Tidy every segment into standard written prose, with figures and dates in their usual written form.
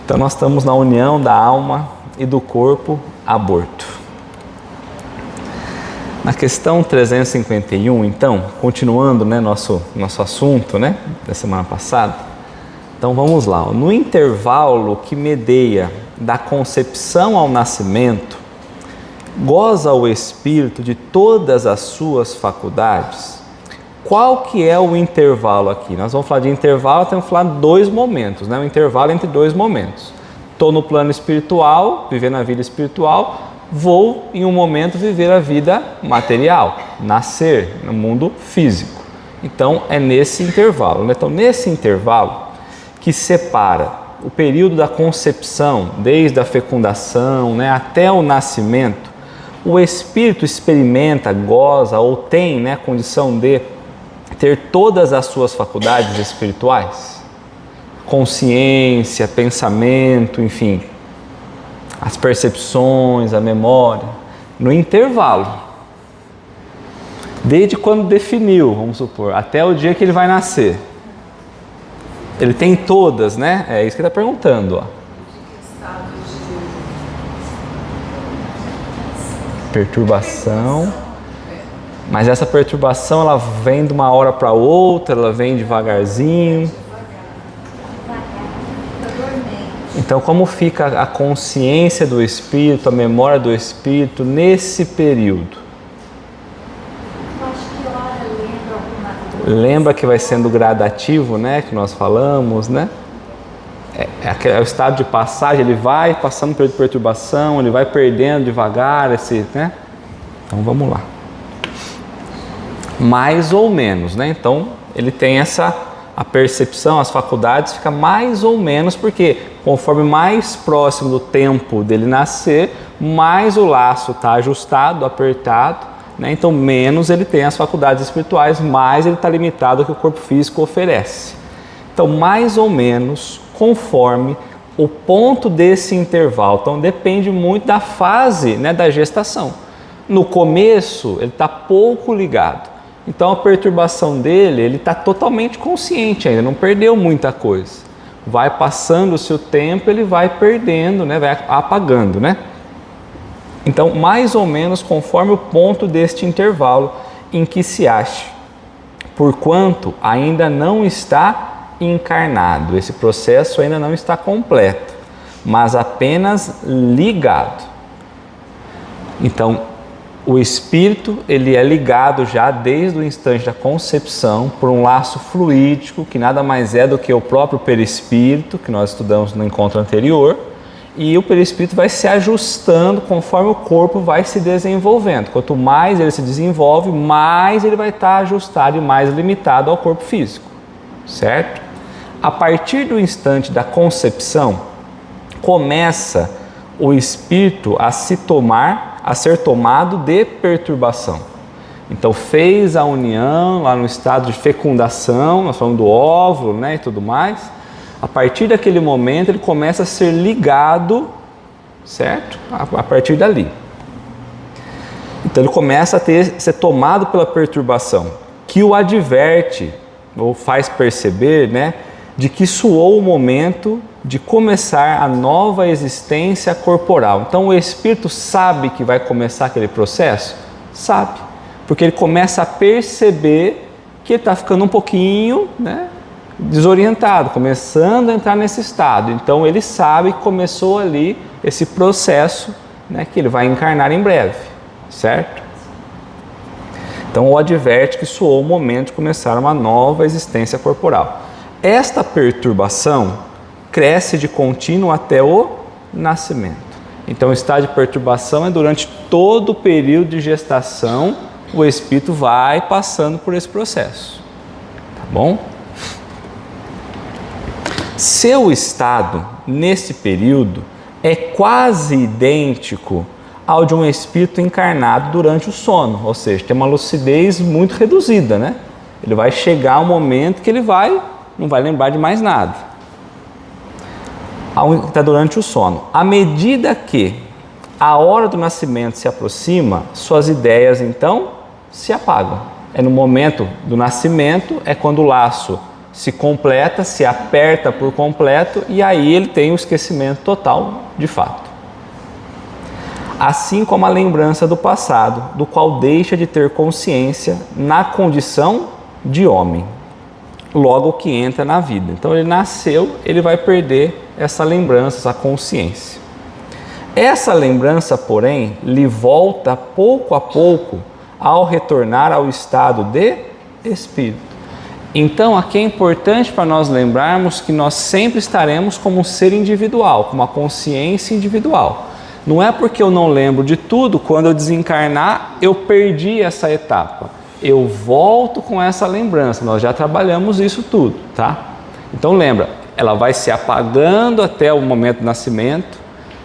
Então nós estamos na união da alma e do corpo aborto. Na questão 351, então, continuando, né, nosso assunto, né, da semana passada. Então vamos lá. No intervalo que medeia da concepção ao nascimento, goza o espírito de todas as suas faculdades. Qual que é o intervalo aqui? Nós vamos falar de intervalo, temos que falar de dois momentos, né? O intervalo entre dois momentos. Estou no plano espiritual, vivendo a vida espiritual, vou em um momento viver a vida material, nascer no mundo físico. Então é nesse intervalo, né? Então nesse intervalo que separa o período da concepção, desde a fecundação, né, até o nascimento, o espírito experimenta, goza ou tem, né, a condição de ter todas as suas faculdades espirituais, consciência, pensamento, enfim, as percepções, a memória, no intervalo, desde quando definiu, vamos supor, até o dia que ele vai nascer. Ele tem todas, né? É isso que ele está perguntando, ó. Perturbação. Mas essa perturbação, ela vem de uma hora para outra, ela vem devagarzinho. Então, como fica a consciência do espírito, a memória do espírito nesse período? Lembra que vai sendo gradativo, né? Que nós falamos, né? É o estado de passagem, ele vai passando pela perturbação, ele vai perdendo devagar esse, né? Então vamos lá. Mais ou menos, né? Então ele tem a percepção, as faculdades fica mais ou menos, porque conforme mais próximo do tempo dele nascer, mais o laço está ajustado, apertado, né? Então menos ele tem as faculdades espirituais, mais ele está limitado ao que o corpo físico oferece. Então mais ou menos conforme o ponto desse intervalo. Então depende muito da fase, né, da gestação. No começo ele está pouco ligado. Então a perturbação dele, ele está totalmente consciente ainda, não perdeu muita coisa. Vai passando o seu tempo, ele vai perdendo, né, vai apagando, né? Então, mais ou menos conforme o ponto deste intervalo em que se acha, porquanto ainda não está encarnado, esse processo ainda não está completo, mas apenas ligado. Então, o espírito, ele é ligado já desde o instante da concepção por um laço fluídico, que nada mais é do que o próprio perispírito, que nós estudamos no encontro anterior, e o perispírito vai se ajustando conforme o corpo vai se desenvolvendo. Quanto mais ele se desenvolve, mais ele vai estar ajustado e mais limitado ao corpo físico, certo? A partir do instante da concepção, começa o espírito a ser tomado de perturbação. Então fez a união lá no estado de fecundação, nós falamos do óvulo, né, e tudo mais. A partir daquele momento ele começa a ser ligado, certo? A partir dali. Então ele começa a ser tomado pela perturbação, que o adverte ou faz perceber, né, de que soou o momento de começar a nova existência corporal. Então o espírito sabe que vai começar aquele processo? Sabe, porque ele começa a perceber que ele está ficando um pouquinho, né, desorientado, começando a entrar nesse estado. Então ele sabe que começou ali esse processo, né, que ele vai encarnar em breve, certo? Então o adverte que soou o momento de começar uma nova existência corporal. Esta perturbação cresce de contínuo até o nascimento. Então o estado de perturbação é durante todo o período de gestação, o espírito vai passando por esse processo, tá bom? Seu estado nesse período é quase idêntico ao de um espírito encarnado durante o sono, ou seja, tem uma lucidez muito reduzida, né? Ele vai chegar um momento que ele não vai lembrar de mais nada. Está durante o sono. À medida que a hora do nascimento se aproxima, suas ideias então se apagam. É no momento do nascimento, é quando o laço se completa, se aperta por completo e aí ele tem o esquecimento total de fato. Assim como a lembrança do passado, do qual deixa de ter consciência na condição de homem, logo que entra na vida. Então ele nasceu, ele vai perder essa lembrança, essa consciência. Essa lembrança, porém, lhe volta pouco a pouco ao retornar ao estado de espírito. Então aqui é importante para nós lembrarmos que nós sempre estaremos como um ser individual, com uma consciência individual. Não é porque eu não lembro de tudo, quando eu desencarnar, eu perdi essa etapa. Eu volto com essa lembrança, nós já trabalhamos isso tudo, tá? Então lembra, ela vai se apagando até o momento do nascimento,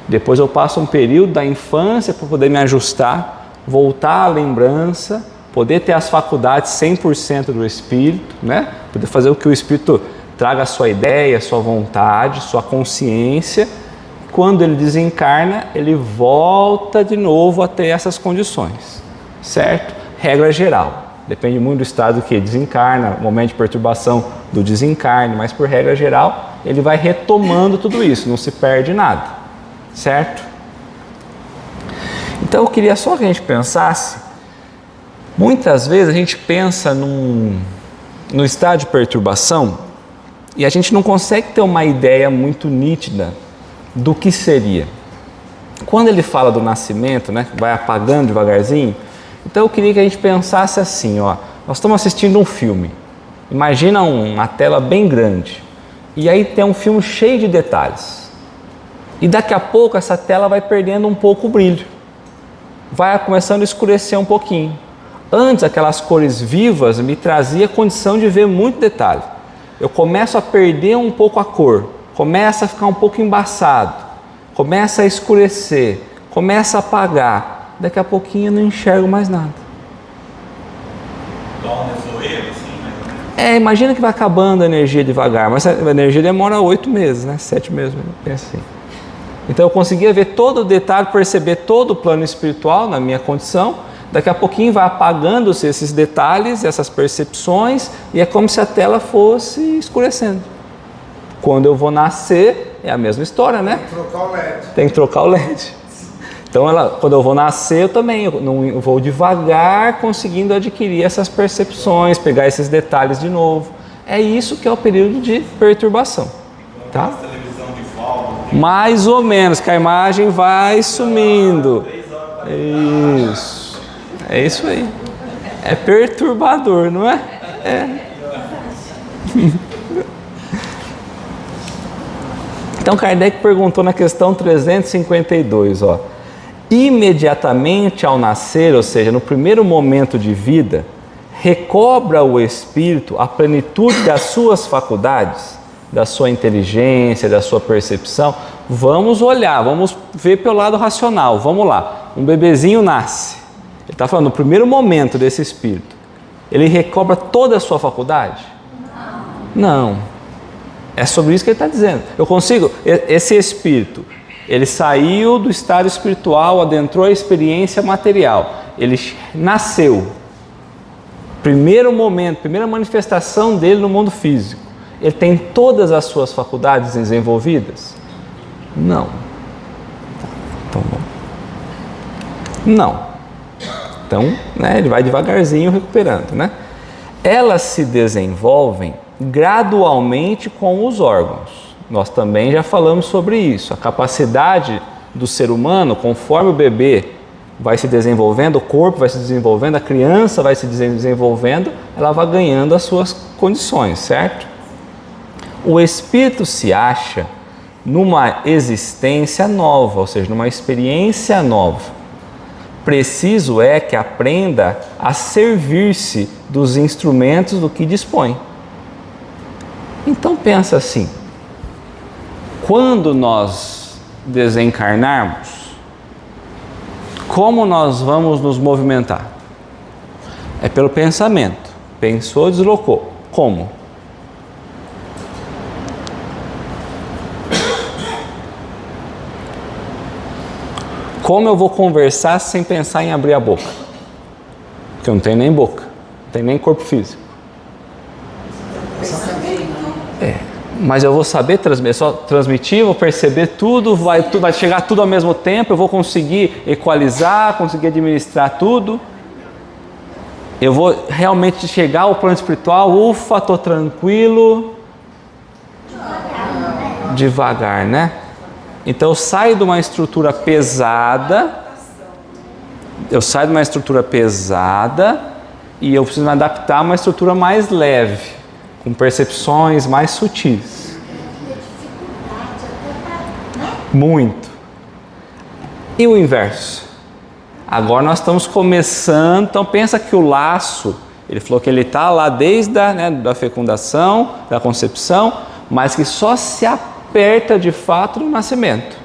depois eu passo um período da infância para poder me ajustar, voltar à lembrança, poder ter as faculdades 100% do espírito, né? Poder fazer o que o espírito traga a sua ideia, a sua vontade, sua consciência. Quando ele desencarna, ele volta de novo a ter essas condições, certo? Regra geral. Depende muito do estado que desencarna, momento de perturbação do desencarne, mas por regra geral, ele vai retomando tudo isso, não se perde nada, certo? Então eu queria só que a gente pensasse, muitas vezes a gente pensa no estado de perturbação e a gente não consegue ter uma ideia muito nítida do que seria. Quando ele fala do nascimento, né, vai apagando devagarzinho, então eu queria que a gente pensasse assim, ó, nós estamos assistindo um filme, imagina uma tela bem grande, e aí tem um filme cheio de detalhes, e daqui a pouco essa tela vai perdendo um pouco o brilho, vai começando a escurecer um pouquinho. Antes aquelas cores vivas me trazia condição de ver muito detalhe, eu começo a perder um pouco a cor, começa a ficar um pouco embaçado, começa a escurecer, começa a apagar, daqui a pouquinho eu não enxergo mais nada. Dá um nevoeiro assim, imagina que vai acabando a energia devagar, mas a energia demora 8 meses, né? 7 meses, pensa assim. Então eu conseguia ver todo o detalhe, perceber todo o plano espiritual na minha condição, daqui a pouquinho vai apagando-se esses detalhes, essas percepções, e é como se a tela fosse escurecendo. Quando eu vou nascer, é a mesma história, né? Tem que trocar o LED. Tem que trocar o LED. Então, quando eu vou nascer, eu vou devagar conseguindo adquirir essas percepções, pegar esses detalhes de novo. É isso que é o período de perturbação. Tá? televisão de volta. Mais ou menos, que a imagem vai sumindo. Isso. É isso aí. É perturbador, não é? Então Kardec perguntou na questão 352, ó. Imediatamente ao nascer, ou seja, no primeiro momento de vida, recobra o espírito a plenitude das suas faculdades, da sua inteligência, da sua percepção. Vamos olhar, vamos ver pelo lado racional, vamos lá. Um bebezinho nasce, ele está falando no primeiro momento desse espírito, ele recobra toda a sua faculdade? Não. É sobre isso que ele está dizendo. Eu consigo, esse espírito, ele saiu do estado espiritual, adentrou a experiência material, ele nasceu. Primeiro momento, primeira manifestação dele no mundo físico. Ele tem todas as suas faculdades desenvolvidas? Não. Então, não. Então, né, ele vai devagarzinho recuperando, né? Elas se desenvolvem gradualmente com os órgãos. Nós também já falamos sobre isso. A capacidade do ser humano, conforme o bebê vai se desenvolvendo, o corpo vai se desenvolvendo, a criança vai se desenvolvendo, ela vai ganhando as suas condições, certo? O espírito se acha numa existência nova, ou seja, numa experiência nova. Preciso é que aprenda a servir-se dos instrumentos do que dispõe. Então pensa assim, quando nós desencarnarmos, como nós vamos nos movimentar? É pelo pensamento. Pensou, deslocou. Como? Como eu vou conversar sem pensar em abrir a boca? Porque eu não tenho nem boca, não tenho nem corpo físico. Mas eu vou saber transmitir, vou perceber tudo, vai chegar tudo ao mesmo tempo, eu vou conseguir equalizar, conseguir administrar tudo. Eu vou realmente chegar ao plano espiritual, ufa, estou tranquilo. Devagar, né? Então eu saio de uma estrutura pesada, e eu preciso me adaptar a uma estrutura mais leve, com percepções mais sutis. Muito. E o inverso? Agora nós estamos começando, então pensa que o laço, ele falou que ele está lá desde da fecundação, da concepção, mas que só se aperta de fato no nascimento.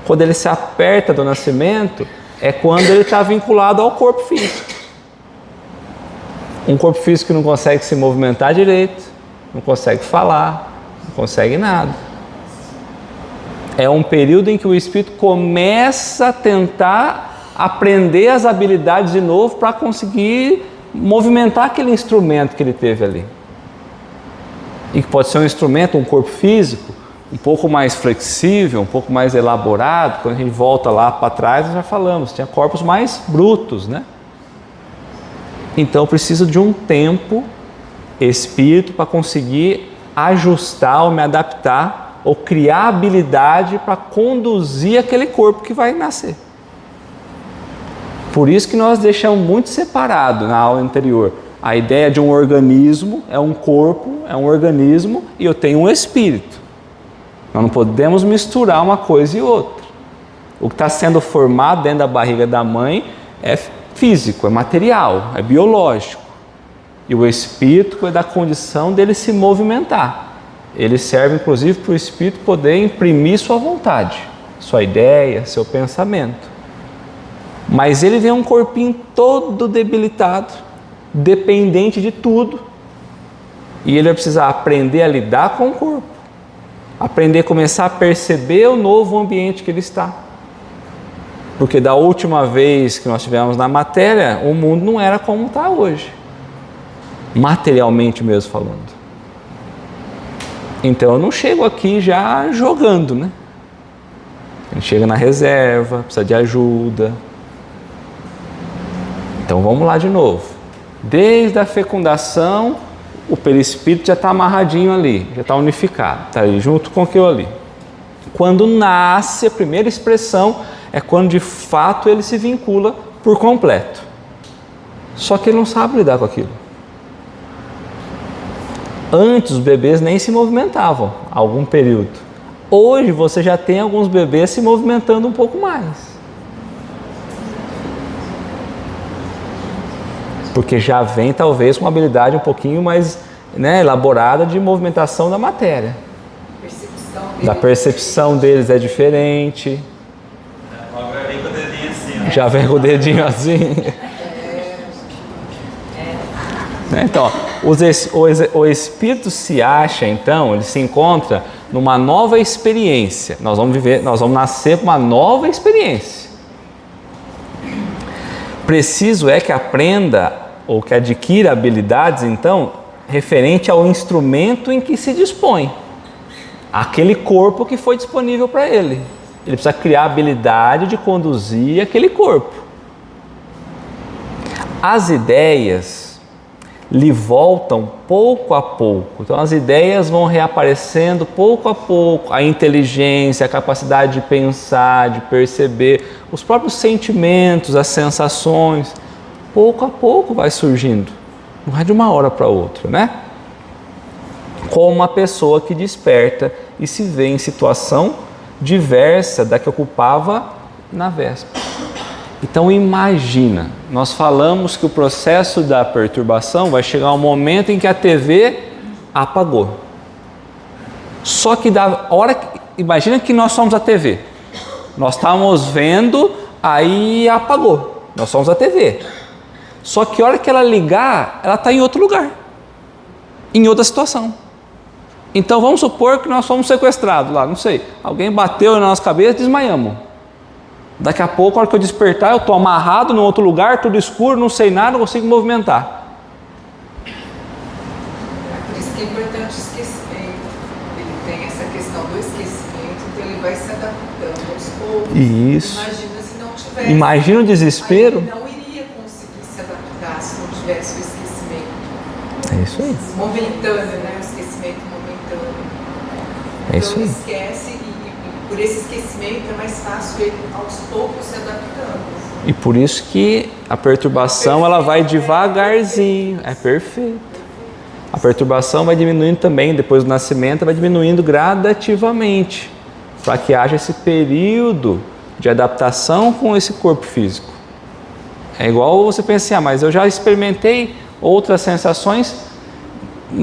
Quando ele se aperta do nascimento, é quando ele está vinculado ao corpo físico. Um corpo físico que não consegue se movimentar direito, não consegue falar, não consegue nada. É um período em que o espírito começa a tentar aprender as habilidades de novo para conseguir movimentar aquele instrumento que ele teve ali. E que pode ser um instrumento, um corpo físico, um pouco mais flexível, um pouco mais elaborado. Quando a gente volta lá para trás, nós já falamos, tinha corpos mais brutos, né? Então eu preciso de um tempo, espírito, para conseguir ajustar ou me adaptar ou criar habilidade para conduzir aquele corpo que vai nascer. Por isso que nós deixamos muito separado na aula anterior. A ideia de um organismo é um corpo, é um organismo e eu tenho um espírito. Nós não podemos misturar uma coisa e outra. O que está sendo formado dentro da barriga da mãe é físico, é material, é biológico. E o espírito é da condição dele se movimentar. Ele serve inclusive para o espírito poder imprimir sua vontade, sua ideia, seu pensamento. Mas ele vê um corpinho todo debilitado, dependente de tudo. E ele vai precisar aprender a lidar com o corpo, aprender a começar a perceber o novo ambiente que ele está. Porque da última vez que nós estivemos na matéria, o mundo não era como está hoje, materialmente mesmo falando. Então eu não chego aqui já jogando, né? A gente chega na reserva, precisa de ajuda. Então vamos lá de novo. Desde a fecundação, o perispírito já está amarradinho ali, já está unificado, está ali junto com aquilo ali. Quando nasce, a primeira expressão é quando de fato ele se vincula por completo. Só que ele não sabe lidar com aquilo. Antes os bebês nem se movimentavam, algum período. Hoje você já tem alguns bebês se movimentando um pouco mais. Porque já vem talvez com uma habilidade um pouquinho mais elaborada de movimentação da matéria. Da percepção deles é diferente. Agora vem com o dedinho assim, ó. Já vem com o dedinho assim. Então, o espírito se acha, então, ele se encontra numa nova experiência. Nós vamos nascer com uma nova experiência. Preciso é que aprenda ou que adquira habilidades, então, referente ao instrumento em que se dispõe. Aquele corpo que foi disponível para ele. Ele precisa criar a habilidade de conduzir aquele corpo. As ideias lhe voltam pouco a pouco. Então as ideias vão reaparecendo pouco a pouco. A inteligência, a capacidade de pensar, de perceber, os próprios sentimentos, as sensações, pouco a pouco vai surgindo. Não é de uma hora para outra, né? Como uma pessoa que desperta e se vê em situação diversa da que ocupava na véspera. Então imagina, nós falamos que o processo da perturbação vai chegar um momento em que a TV apagou. Só que imagina que nós somos a TV. Nós estávamos vendo, aí apagou. Nós somos a TV. Só que a hora que ela ligar, ela está em outro lugar, em outra situação. Então vamos supor que nós fomos sequestrados lá, não sei, alguém bateu na nossa cabeça e desmaiamos. Daqui a pouco, a hora que eu despertar, eu estou amarrado em outro lugar, tudo escuro, não sei nada, não consigo movimentar. Por isso que é importante esquecer, vai se adaptando aos poucos. Isso. Imagina se não tivesse. Imagina o desespero. Aí ele não iria conseguir se adaptar se não tivesse o esquecimento. É isso aí. Momentâneo, né? O esquecimento momentâneo. É isso Então aí. ele esquece e por esse esquecimento é mais fácil ele aos poucos se adaptando. E por isso que a perturbação ela vai devagarzinho. É perfeito. A perturbação vai diminuindo também, depois do nascimento, vai diminuindo gradativamente, para que haja esse período de adaptação com esse corpo físico. É igual você pensar, mas eu já experimentei outras sensações,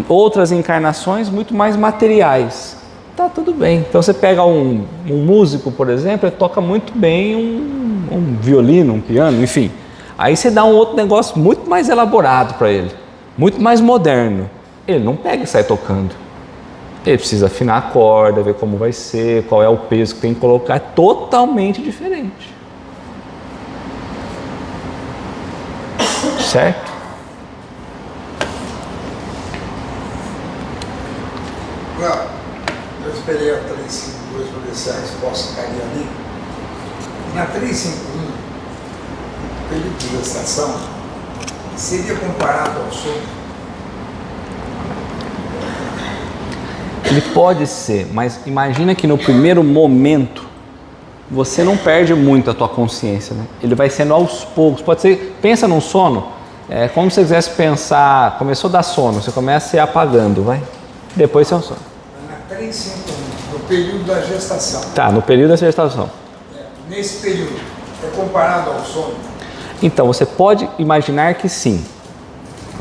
outras encarnações muito mais materiais. Tá tudo bem. Então você pega um músico, por exemplo, ele toca muito bem um violino, um piano, enfim. Aí você dá um outro negócio muito mais elaborado para ele, muito mais moderno. Ele não pega e sai tocando. Ele precisa afinar a corda, ver como vai ser, qual é o peso que tem que colocar. É totalmente diferente. Certo? Eu esperei a 352 para ver se a resposta caía ali. Na 351, o período de gestação seria comparado ao sono? Ele pode ser, mas imagina que no primeiro momento você não perde muito a tua consciência, né? Ele vai sendo aos poucos. Pode ser, pensa num sono, é como se você quisesse pensar, começou a dar sono, você começa a ir apagando, vai? Depois você é um sono. Na 351, no período da gestação. Tá, no período da gestação. Nesse período, é comparado ao sono? Então, você pode imaginar que sim.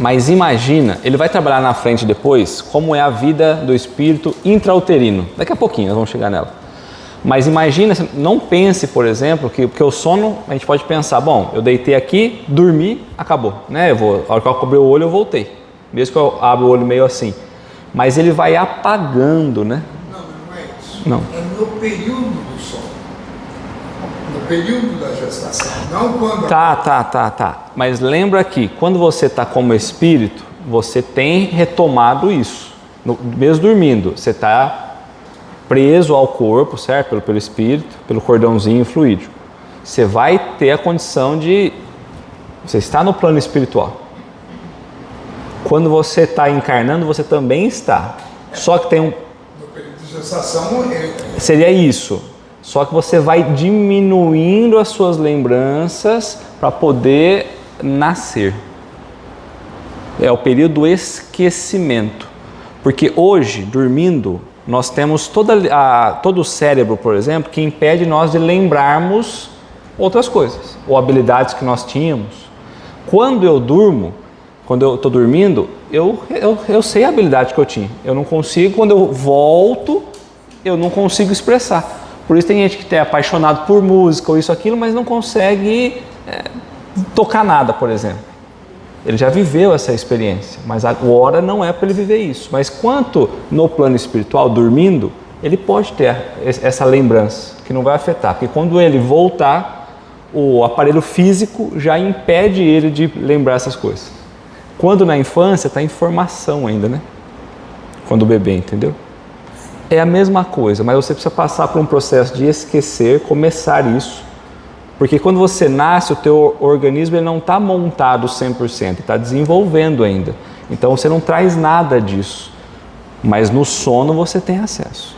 Mas imagina, ele vai trabalhar na frente depois, como é a vida do espírito intrauterino. Daqui a pouquinho nós vamos chegar nela. Mas imagina, não pense, por exemplo, que porque o sono, a gente pode pensar, bom, eu deitei aqui, dormi, acabou. Né? A hora que eu cobri o olho, eu voltei. Mesmo que eu abra o olho meio assim. Mas ele vai apagando, né? Não é isso. Não. É no período do sono. No período da gestação. Não quando... Tá. Mas lembra que quando você está como espírito, você tem retomado isso. Mesmo dormindo, você está preso ao corpo, certo? Pelo espírito, pelo cordãozinho fluídico. Você vai ter a condição de... Você está no plano espiritual. Quando você está encarnando, você também está. Só que tem um... No período de gestação... Seria isso. Só que você vai diminuindo as suas lembranças para poder nascer. É o período do esquecimento. Porque hoje, dormindo, nós temos todo o cérebro, por exemplo, que impede nós de lembrarmos outras coisas, ou habilidades que nós tínhamos. Quando eu durmo, quando eu estou dormindo, eu sei a habilidade que eu tinha. Eu não consigo, quando eu volto, eu não consigo expressar. Por isso tem gente que é apaixonado por música ou isso, aquilo, mas não consegue tocar nada, por exemplo. Ele já viveu essa experiência, mas agora não é para ele viver isso. Mas quanto no plano espiritual, dormindo, ele pode ter essa lembrança, que não vai afetar. Porque quando ele voltar, o aparelho físico já impede ele de lembrar essas coisas. Quando na infância está em formação ainda, né? Quando o bebê, entendeu? É a mesma coisa, mas você precisa passar por um processo de esquecer, começar isso. Porque quando você nasce, o teu organismo ele não está montado 100%, está desenvolvendo ainda. Então você não traz nada disso. Mas no sono você tem acesso.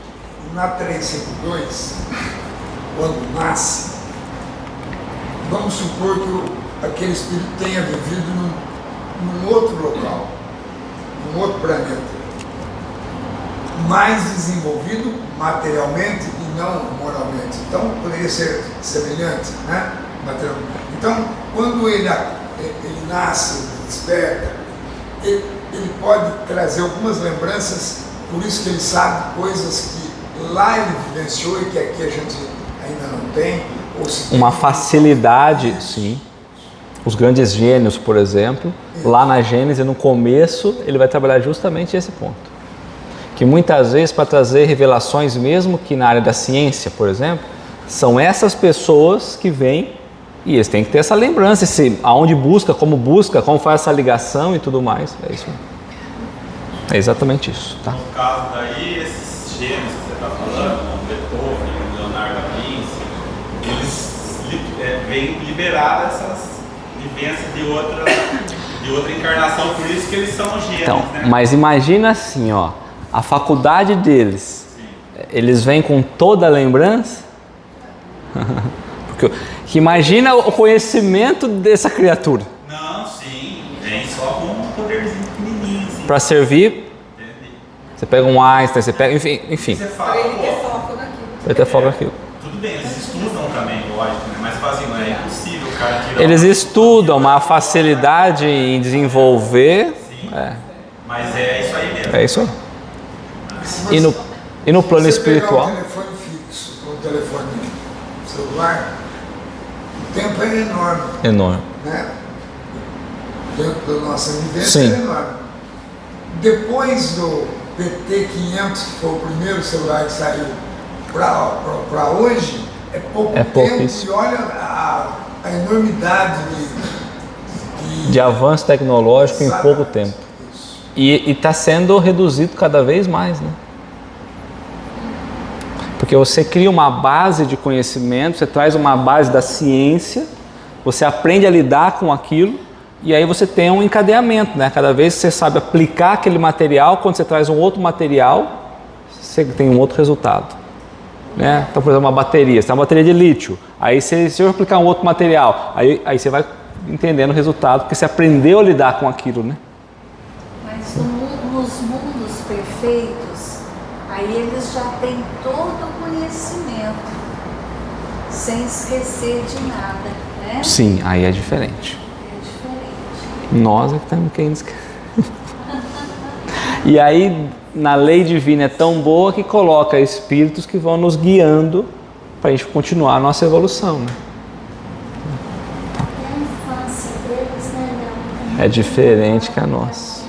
Na 352, quando nasce, vamos supor que aquele espírito tenha vivido num outro local, num outro planeta, mais desenvolvido materialmente e não moralmente. Então, poderia ser semelhante, né? Materialmente. Então, quando ele nasce, desperta, ele pode trazer algumas lembranças, por isso que ele sabe coisas que lá ele vivenciou e que aqui a gente ainda não tem. Ou se Uma tem facilidade, sim. Os grandes gênios, por exemplo, lá na Gênese, no começo, ele vai trabalhar justamente esse ponto. Que muitas vezes, para trazer revelações, mesmo que na área da ciência, por exemplo, são essas pessoas que vêm e eles têm que ter essa lembrança, aonde busca, como faz essa ligação e tudo mais. É isso. É exatamente isso. Tá? No caso daí, esses gênios que você está falando, como Beethoven, Leonardo da Vinci, eles vêm liberar essas vivências de outra encarnação, por isso que eles são gênios, Então, né? mas imagina assim, ó, a faculdade deles, eles vêm com toda a lembrança? Porque imagina o conhecimento dessa criatura Não, sim, vem só com um poderzinho pequenininho, assim. para servir. Entendi. Você pega um Einstein, você pega, enfim, Você fala, Para ele ter pô, foco naquilo. vai ter foco naquilo. tudo bem, eles estudam também, lógico, né? Mas fala assim, não é impossível o cara tirar Eles estudam uma facilidade em desenvolver. Sim, mas é isso aí mesmo. É isso aí. Mas E no plano se você espiritual? pegar o telefone fixo com o telefone celular, o tempo é enorme, Enorme. né? O tempo da nossa vivência Sim. é enorme. Depois do PT-500, que foi o primeiro celular que saiu para hoje, é pouco É tempo. pouquíssimo. E olha a enormidade De avanço tecnológico em pouco tempo. Isso. E está sendo reduzido cada vez mais, né? Porque você cria uma base de conhecimento, você traz uma base da ciência, você aprende a lidar com aquilo e aí você tem um encadeamento, né? Cada vez que você sabe aplicar aquele material, quando você traz um outro material, você tem um outro resultado, né? Então, por exemplo, uma bateria, você tem uma bateria de lítio, aí se eu aplicar um outro material, aí você vai entendendo o resultado, porque você aprendeu a lidar com aquilo, né? Mas nos mundos perfeitos, aí eles já têm todo o conhecimento, sem esquecer de nada, né? Sim, aí é diferente. É diferente. Nós é que estamos querendo esquecer. E aí, na lei divina é tão boa que coloca espíritos que vão nos guiando para a gente continuar a nossa evolução, né? Até a infância deles, né, Léo? É diferente que a nossa.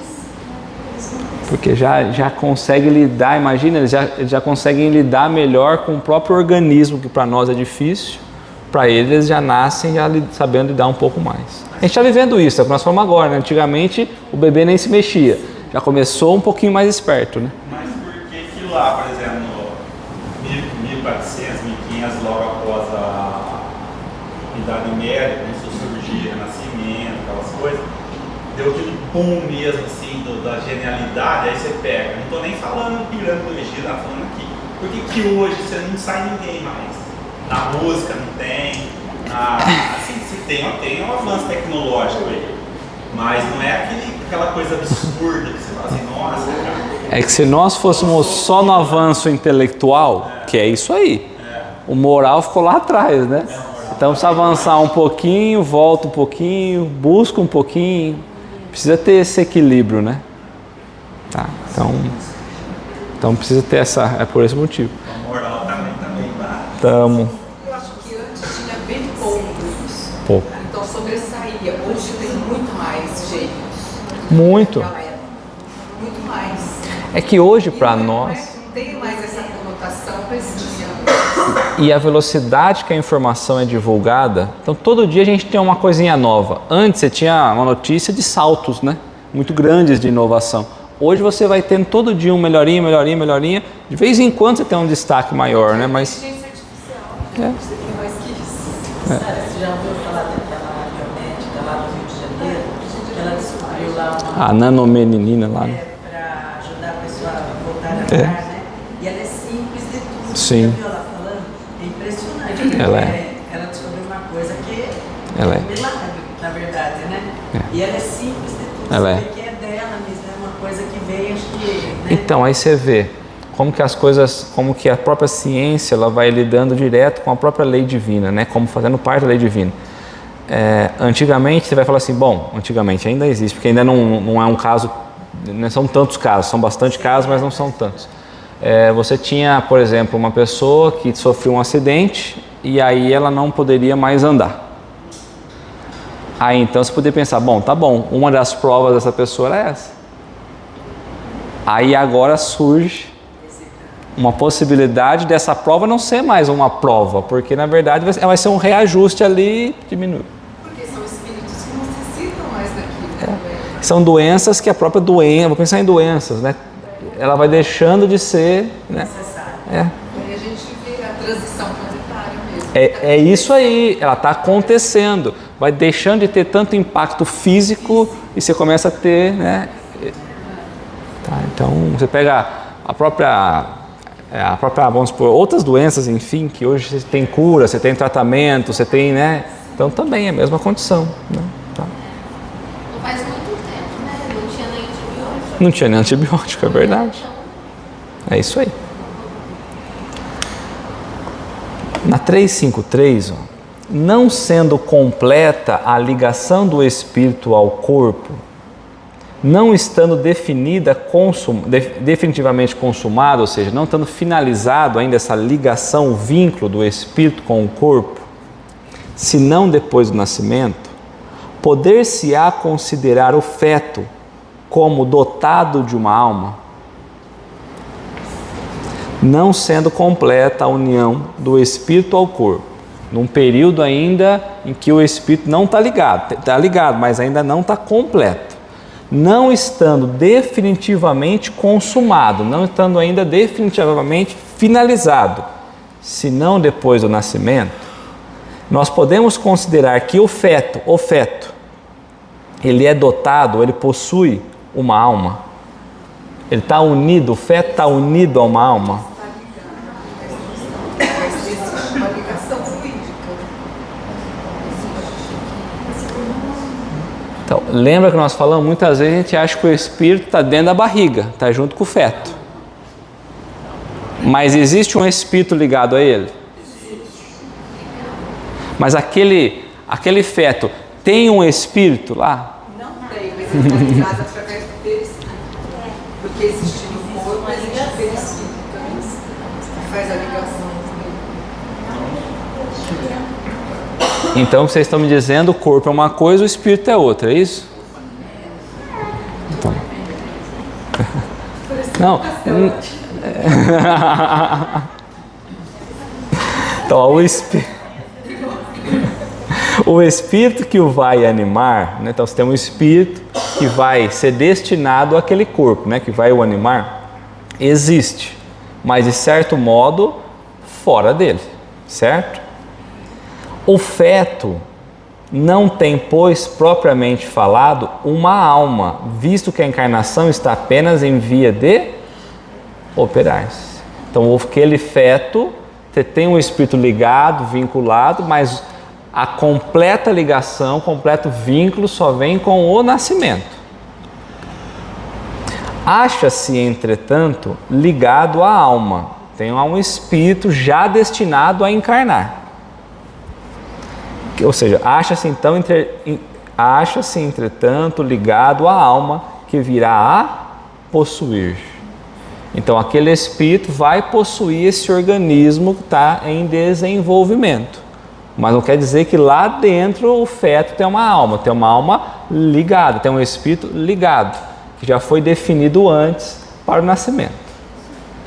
Porque já consegue lidar, imagina, eles já conseguem lidar melhor com o próprio organismo, que para nós é difícil. Para eles já nascem já sabendo lidar um pouco mais. A gente está vivendo isso, é o que nós falamos agora, né? Antigamente o bebê nem se mexia, já começou um pouquinho mais esperto, né? Mas por que lá, por exemplo, 1400, 1500, logo após a Idade Média, começou a surgir Renascimento, aquelas coisas, deu aquele boom mesmo, assim, da genialidade, aí você pega. Não estou nem falando pirâmide do Egito, tá falando aqui. Por que hoje você não sai ninguém mais? Na música não tem, assim, se tem um avanço tecnológico aí, mas não é aquela coisa absurda que você fala assim, nossa, cara. É que se nós fôssemos só no avanço intelectual, que é isso aí, o moral ficou lá atrás, né? Então precisa avançar um pouquinho, volta um pouquinho, busca um pouquinho, precisa ter esse equilíbrio, né? Tá, então precisa ter essa, é por esse motivo. A moral também baixa. Tamo Eu acho que antes tinha bem poucos. pouco. Então sobressaía. Hoje tem muito mais gênios. Muito. Naquela época. Muito mais. É que hoje E para não é- nós, Não tem mais essa conotação prestígio. e a velocidade que a informação é divulgada, então todo dia a gente tem uma coisinha nova. Antes você tinha uma notícia de saltos, né? Muito grandes de inovação. Hoje você vai tendo todo dia um melhorinha. De vez em quando você tem um destaque maior, né? Mas Inteligência artificial. É. Você tem mais que isso. Você já ouviu falar daquela biomédica lá do Rio de Janeiro? Que ela descobriu lá uma a nanomeninina lá, né? para ajudar a pessoa a voltar a andar, né? E ela é simples de tudo. Sim. Você já viu ela falando? É impressionante. Porque ela descobriu uma coisa que Ela é. um milagre, na verdade, né? É. E ela é simples de tudo. Ela Você é. vê que é dela mesmo, é uma coisa que veio, acho que, né? Então, aí você vê como que as coisas, como que a própria ciência ela vai lidando direto com a própria lei divina, né? Como fazendo parte da lei divina. Antigamente você vai falar assim, bom, antigamente ainda existe, porque ainda não é um caso, não são tantos casos, são bastante casos, mas não são tantos. Você tinha, por exemplo, uma pessoa que sofreu um acidente e aí ela não poderia mais andar. Aí então você poderia pensar, bom, tá bom, uma das provas dessa pessoa era essa. Aí agora surge uma possibilidade dessa prova não ser mais uma prova, porque na verdade vai ser um reajuste ali, diminui. Porque são espíritos que não necessitam mais daquilo. Né? São doenças que a própria doença, vou pensar em doenças, né? Ela vai deixando de ser, né? Necessário. E a gente vê transição planetária mesmo. É isso aí, ela está acontecendo. Vai deixando de ter tanto impacto físico e você começa a ter, né? Tá, então, você pega a própria, vamos supor, outras doenças, enfim, que hoje você tem cura, você tem tratamento, você tem, né? Então, também é a mesma condição, né? Tá. Não faz muito tempo, né? Não tinha nem antibiótico. Não tinha nem antibiótico, é verdade. É isso aí. Na 353, ó, não sendo completa a ligação do espírito ao corpo, não estando definitivamente consumado, ou seja, não estando finalizado ainda essa ligação, o vínculo do espírito com o corpo, senão depois do nascimento, poder-se-á considerar o feto como dotado de uma alma, não sendo completa a união do espírito ao corpo, num período ainda em que o espírito não está ligado, mas ainda não está completo, não estando definitivamente consumado, não estando ainda definitivamente finalizado, senão depois do nascimento, nós podemos considerar que o feto, ele é dotado, ele possui uma alma, ele está unido, o feto está unido a uma alma. Uma ligação fluídica. Então, lembra que nós falamos, muitas vezes a gente acha que o espírito está dentro da barriga, está junto com o feto. Mas existe um espírito ligado a ele? Mas aquele feto tem um espírito lá? Não tem, mas ele está ligado através do perispírito. Porque existe no corpo, existe o perispírito também, que faz a ligação. Então vocês estão me dizendo o corpo é uma coisa, o espírito é outra, é isso? Então. Não. Então, o espírito que o vai animar, né? Então você tem um espírito que vai ser destinado àquele corpo, né? Que vai o animar, existe, mas de certo modo fora dele, certo? O feto não tem, pois, propriamente falado, uma alma, visto que a encarnação está apenas em via de operar-se. Então, aquele feto tem um espírito ligado, vinculado, mas a completa ligação, completo vínculo só vem com o nascimento. Acha-se, entretanto, ligado à alma. Tem um espírito já destinado a encarnar. Ou seja, acha-se, entretanto, ligado à alma que virá a possuir. Então, aquele espírito vai possuir esse organismo que está em desenvolvimento. Mas não quer dizer que lá dentro o feto tem uma alma ligada, tem um espírito ligado, que já foi definido antes para o nascimento.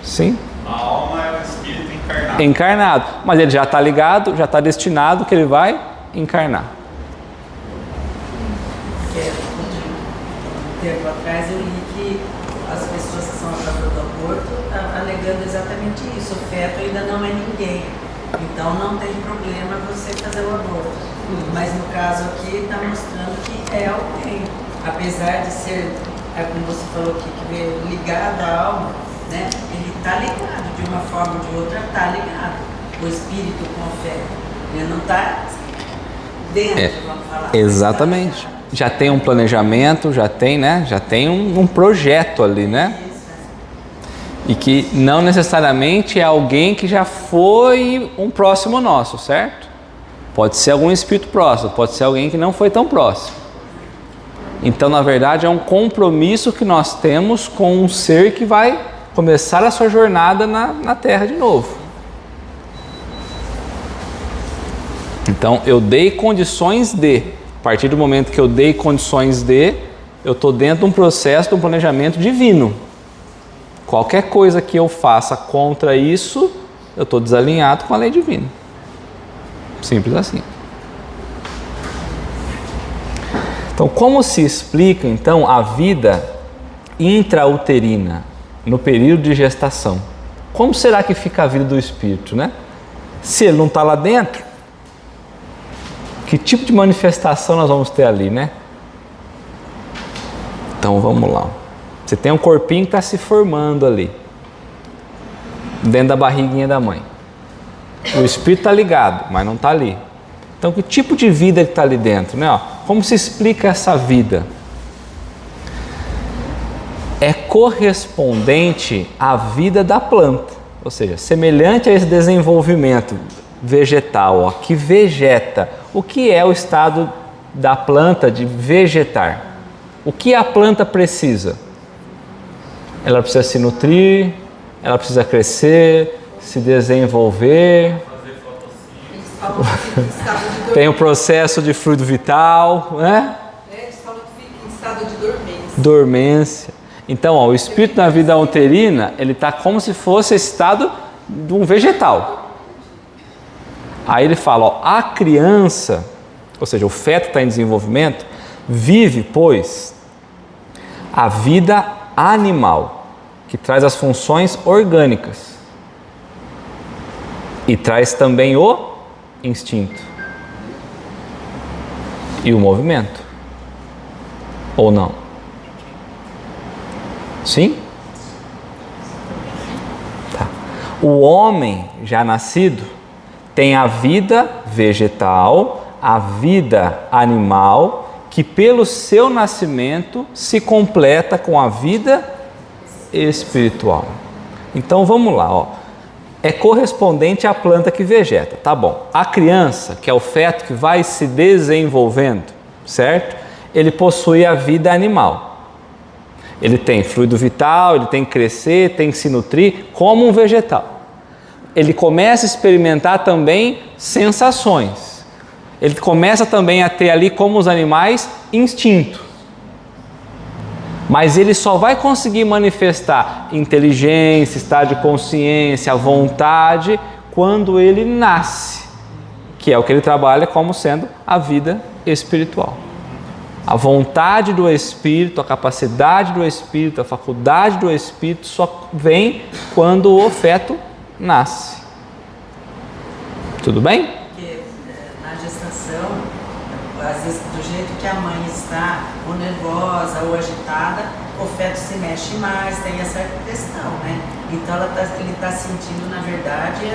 Sim? A alma é o espírito encarnado. Encarnado, mas ele já está ligado, já está destinado que ele vai encarnar. Um tempo atrás eu li que as pessoas que são a favor do aborto estão alegando exatamente isso. O feto ainda não é ninguém, então não tem problema você fazer o aborto. Mas no caso aqui está mostrando que é alguém, apesar de ser, como você falou aqui, que é ligado à alma, né? Ele está ligado de uma forma ou de outra, está ligado. O espírito com o feto, ele não está dentro, vamos falar. Exatamente. Já tem um planejamento, já tem, né? Já tem um projeto ali, né? E que não necessariamente é alguém que já foi um próximo nosso, certo? Pode ser algum espírito próximo, pode ser alguém que não foi tão próximo. Então, na verdade, é um compromisso que nós temos com um ser que vai começar a sua jornada na Terra de novo. Então, eu dei condições de, a partir do momento que eu dei condições de, eu estou dentro de um processo, de um planejamento divino. Qualquer coisa que eu faça contra isso, eu estou desalinhado com a lei divina. Simples assim. Então, como se explica, então, a vida intrauterina no período de gestação? Como será que fica a vida do espírito, né? Se ele não está lá dentro, que tipo de manifestação nós vamos ter ali, né? Então vamos lá. Você tem um corpinho que está se formando ali, dentro da barriguinha da mãe. O espírito está ligado, mas não está ali. Então que tipo de vida ele está ali dentro, né? Como se explica essa vida? É correspondente à vida da planta, ou seja, semelhante a esse desenvolvimento vegetal, que vegeta. O que é o estado da planta de vegetar? O que a planta precisa? Ela precisa se nutrir, ela precisa crescer, se desenvolver. Eles falam que fica em estado de dormência. Tem o processo de fluido vital, né? Eles falam que fica em estado de dormência. Dormência. Então, o espírito na vida uterina, ele está como se fosse esse estado de um vegetal. Aí ele fala, a criança, ou seja, o feto está em desenvolvimento, vive, pois, a vida animal, que traz as funções orgânicas e traz também o instinto e o movimento, ou não? Sim? Tá. O homem já nascido tem a vida vegetal, a vida animal, que pelo seu nascimento se completa com a vida espiritual. Então vamos lá, é correspondente à planta que vegeta, tá bom. A criança, que é o feto que vai se desenvolvendo, certo? Ele possui a vida animal. Ele tem fluido vital, ele tem que crescer, tem que se nutrir como um vegetal. Ele começa a experimentar também sensações. Ele começa também a ter ali, como os animais, instinto. Mas ele só vai conseguir manifestar inteligência, estado de consciência, vontade, quando ele nasce, que é o que ele trabalha como sendo a vida espiritual. A vontade do espírito, a capacidade do espírito, a faculdade do espírito só vem quando o feto nasce. Tudo bem? Porque na gestação, às vezes do jeito que a mãe está, ou nervosa ou agitada, o feto se mexe mais, tem essa questão, né? Então ele está sentindo, na verdade,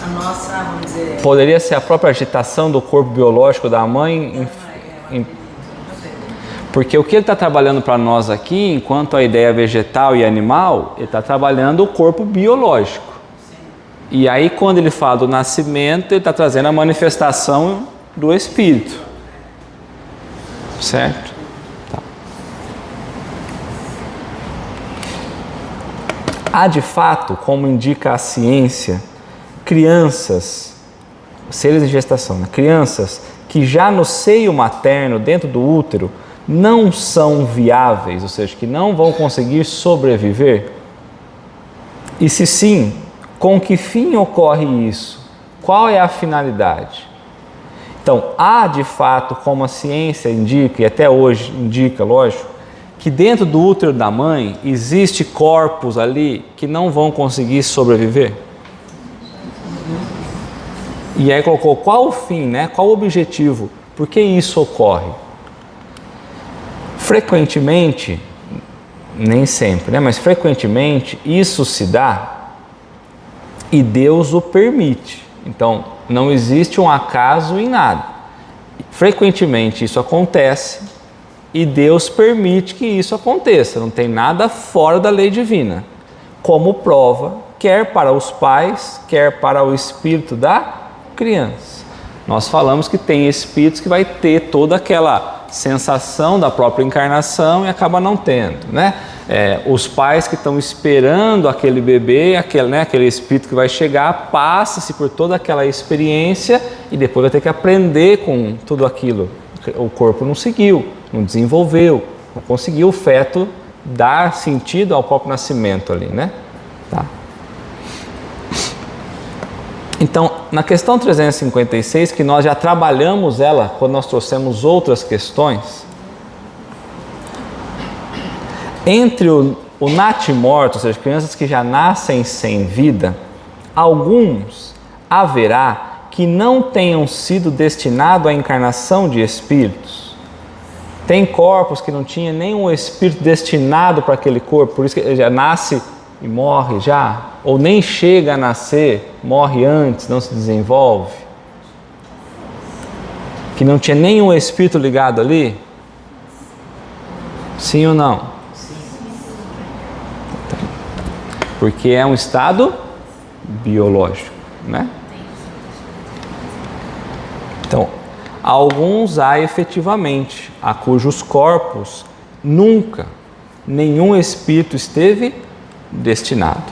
a nossa, vamos dizer... Poderia ser a própria agitação do corpo biológico da mãe? Porque o que ele está trabalhando para nós aqui, enquanto a ideia vegetal e animal, ele está trabalhando o corpo biológico. E aí, quando ele fala do nascimento, ele está trazendo a manifestação do espírito. Certo? Tá. Há de fato, como indica a ciência, crianças, seres em gestação, né? Crianças que já no seio materno, dentro do útero, não são viáveis, ou seja, que não vão conseguir sobreviver? E se sim, com que fim ocorre isso? Qual é a finalidade? Então, há de fato, como a ciência indica, e até hoje indica, lógico, que dentro do útero da mãe existe corpos ali que não vão conseguir sobreviver? E aí colocou qual o fim, né? Qual o objetivo? Por que isso ocorre? Frequentemente, nem sempre, né? Mas frequentemente isso se dá e Deus o permite. Então, não existe um acaso em nada. Frequentemente isso acontece e Deus permite que isso aconteça. Não tem nada fora da lei divina. Como prova, quer para os pais, quer para o espírito da criança. Nós falamos que tem espíritos que vai ter toda aquela sensação da própria encarnação e acaba não tendo, né? Os pais que estão esperando aquele bebê, aquele espírito que vai chegar, passa-se por toda aquela experiência e depois vai ter que aprender com tudo aquilo. O corpo não seguiu, não desenvolveu, não conseguiu o feto dar sentido ao próprio nascimento ali, né? Tá. Então, na questão 356, que nós já trabalhamos ela quando nós trouxemos outras questões, entre o natimorto, ou seja, crianças que já nascem sem vida, alguns haverá que não tenham sido destinados à encarnação de espíritos? Tem corpos que não tinha nenhum espírito destinado para aquele corpo, por isso que ele já nasce e morre já, ou nem chega a nascer, morre antes, não se desenvolve. Que não tinha nenhum espírito ligado ali? Sim ou não? Sim. Porque é um estado biológico, né? Então, alguns há efetivamente, a cujos corpos nunca nenhum espírito esteve destinado.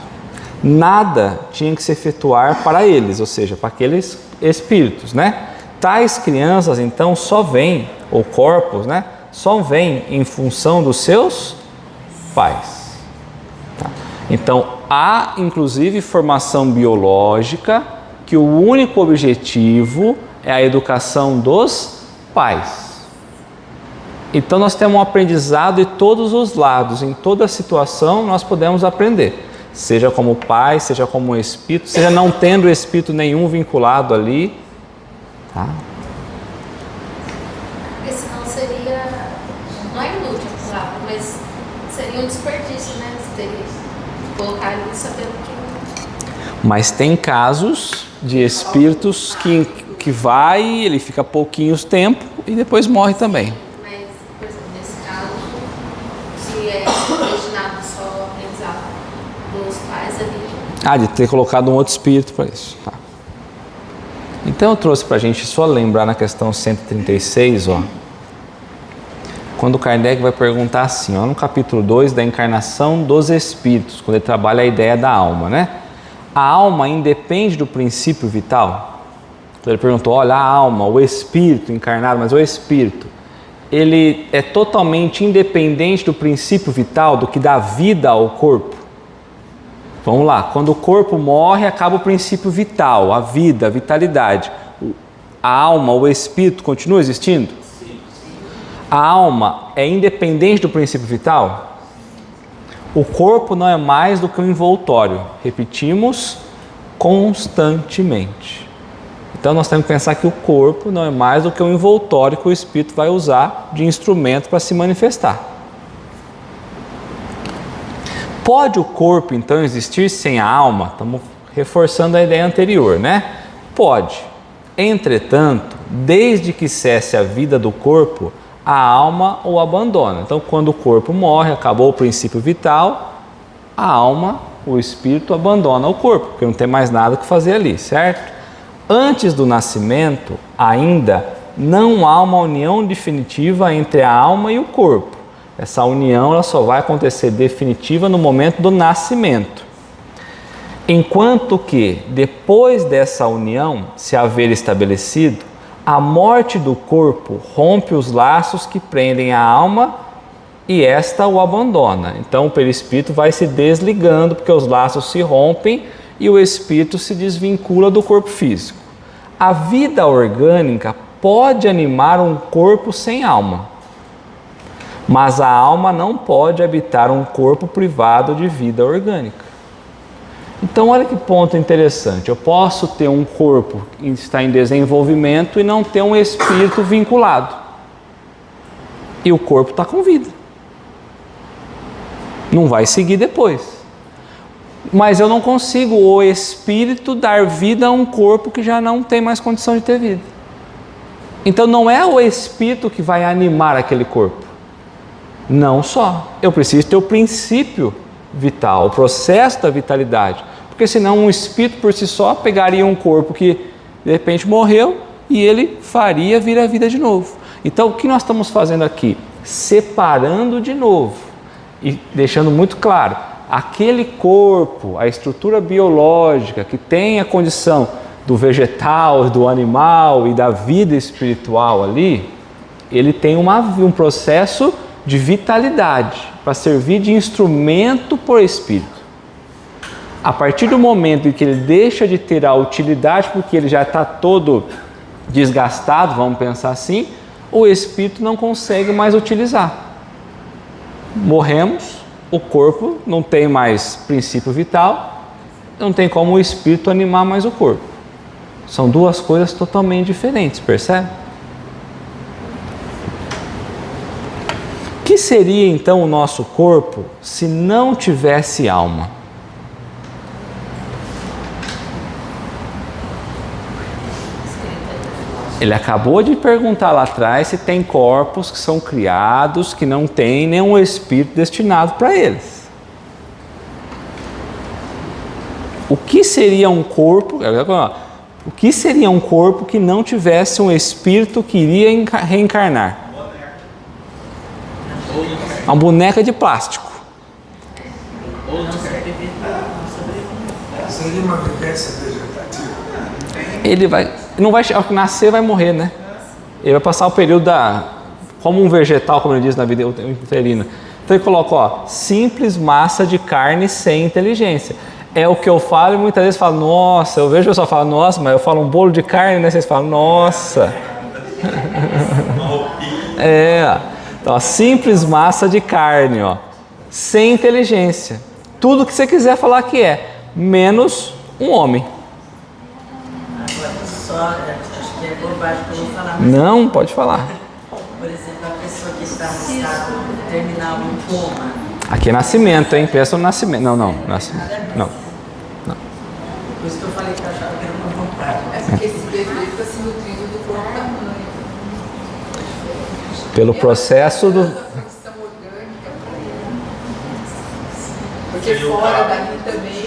Nada tinha que se efetuar para eles, ou seja, para aqueles espíritos, né? Tais crianças, então, só vêm, ou corpos, né? Só vêm em função dos seus pais. Tá? Então, há, inclusive, formação biológica que o único objetivo é a educação dos pais. Então, nós temos um aprendizado de todos os lados, em toda situação nós podemos aprender. Seja como pai, seja como espírito, seja não tendo espírito nenhum vinculado ali. Tá? Porque senão seria, não é inútil a palavra, mas seria um desperdício, né? Você teria que colocar ali sabendo que... Mas tem casos de espíritos que vai, ele fica pouquinhos tempo e depois morre também. Mas, por exemplo, nesse caso, se é destinado só ao aprendizado dos pais ali... De ter colocado um outro espírito para isso. Tá. Então eu trouxe para a gente só lembrar na questão 136, ó, quando Kardec vai perguntar assim, ó, no capítulo 2 da encarnação dos espíritos, quando ele trabalha a ideia da alma, né? A alma independe do princípio vital? Então ele perguntou, olha, a alma, o espírito encarnado, mas o espírito, ele é totalmente independente do princípio vital, do que dá vida ao corpo? Vamos lá, quando o corpo morre, acaba o princípio vital, a vida, a vitalidade. A alma, o espírito, continua existindo? Sim. A alma é independente do princípio vital? O corpo não é mais do que um envoltório. Repetimos constantemente. Então nós temos que pensar que o corpo não é mais do que um envoltório que o espírito vai usar de instrumento para se manifestar. Pode o corpo, então, existir sem a alma? Estamos reforçando a ideia anterior, né? Pode. Entretanto, desde que cesse a vida do corpo, a alma o abandona. Então, quando o corpo morre, acabou o princípio vital, a alma, o espírito, abandona o corpo, porque não tem mais nada que fazer ali, certo? Antes do nascimento, ainda não há uma união definitiva entre a alma e o corpo. Essa união ela só vai acontecer definitiva no momento do nascimento. Enquanto que, depois dessa união se haver estabelecido, a morte do corpo rompe os laços que prendem a alma e esta o abandona. Então o perispírito vai se desligando porque os laços se rompem e o espírito se desvincula do corpo físico. A vida orgânica pode animar um corpo sem alma. Mas a alma não pode habitar um corpo privado de vida orgânica. Então, olha que ponto interessante. Eu posso ter um corpo que está em desenvolvimento e não ter um espírito vinculado. E o corpo está com vida. Não vai seguir depois. Mas eu não consigo, o espírito, dar vida a um corpo que já não tem mais condição de ter vida. Então, não é o espírito que vai animar aquele corpo. Não só, eu preciso ter o princípio vital, o processo da vitalidade, porque senão um espírito por si só pegaria um corpo que de repente morreu e ele faria vir a vida de novo. Então o que nós estamos fazendo aqui? Separando de novo e deixando muito claro, aquele corpo, a estrutura biológica que tem a condição do vegetal, do animal e da vida espiritual ali, ele tem um processo de vitalidade, para servir de instrumento por espírito. A partir do momento em que ele deixa de ter a utilidade, porque ele já está todo desgastado, vamos pensar assim, o espírito não consegue mais utilizar. Morremos, o corpo não tem mais princípio vital, não tem como o espírito animar mais o corpo. São duas coisas totalmente diferentes, percebe? O que seria então o nosso corpo se não tivesse alma? Ele acabou de perguntar lá atrás se tem corpos que são criados que não têm nenhum espírito destinado para eles. O que seria um corpo? O que seria um corpo que não tivesse um espírito que iria reencarnar? Uma boneca de plástico. Seria uma vivência vegetativa. Ele vai, não vai nascer, vai morrer, né? Ele vai passar o período como um vegetal, como ele diz na vida uterina. Então ele coloca, ó, simples massa de carne sem inteligência. É o que eu falo e muitas vezes falo, nossa, eu vejo o pessoal falar, nossa, mas eu falo um bolo de carne, né? Vocês falam, nossa. Então, ó, simples massa de carne, ó, sem inteligência. Tudo que você quiser falar que é, menos um homem. Agora, acho que é bobagem que eu vou falar. Mas, Não, pode falar. por exemplo, a pessoa que está no estado terminal em coma. Aqui é nascimento, hein? Pensa no nascimento. Não. Não. Por isso que eu falei que eu achava que era uma vontade. É porque esse bebê está se nutrindo do corpo da mãe. Pelo processo do... Questão orgânica para ele. Porque fora dali também.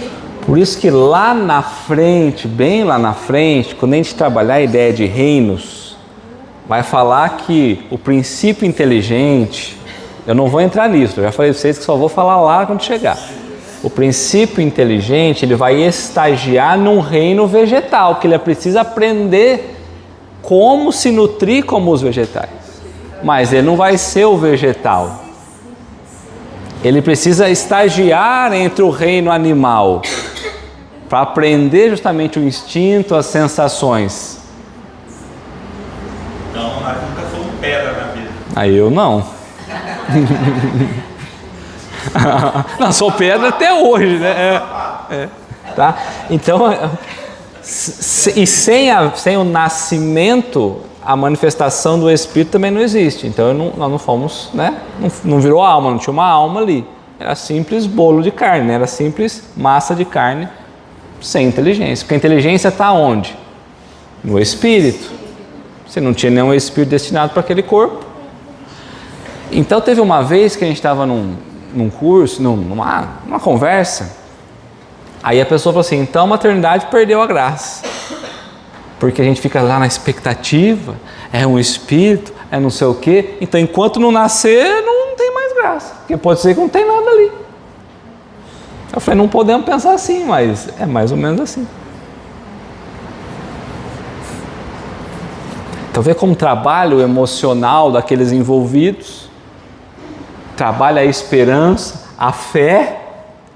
Por isso que lá na frente, bem lá na frente, quando a gente trabalhar a ideia de reinos, vai falar que o princípio inteligente, eu não vou entrar nisso, eu já falei para vocês que só vou falar lá quando chegar. O princípio inteligente, ele vai estagiar num reino vegetal, que ele precisa aprender como se nutrir como os vegetais. Mas ele não vai ser o vegetal. Ele precisa estagiar entre o reino animal, para aprender justamente o instinto, as sensações. Então, nós nunca fomos pedra na vida. Aí eu não. Não, sou pedra até hoje, né? Tá? Então, e sem o nascimento, a manifestação do Espírito também não existe. Então nós não fomos, né? Não virou alma, não tinha uma alma ali. Era simples bolo de carne, né? Era simples massa de carne sem inteligência. Porque a inteligência está onde? No Espírito. Você não tinha nenhum Espírito destinado para aquele corpo. Então teve uma vez que a gente estava num curso, numa conversa, aí a pessoa falou assim, então a maternidade perdeu a graça, porque a gente fica lá na expectativa, é um espírito, é não sei o quê, então enquanto não nascer não tem mais graça, porque pode ser que não tem nada ali. Eu falei, não podemos pensar assim, mas é mais ou menos assim. Então vê como trabalha o emocional daqueles envolvidos, trabalha a esperança, a fé.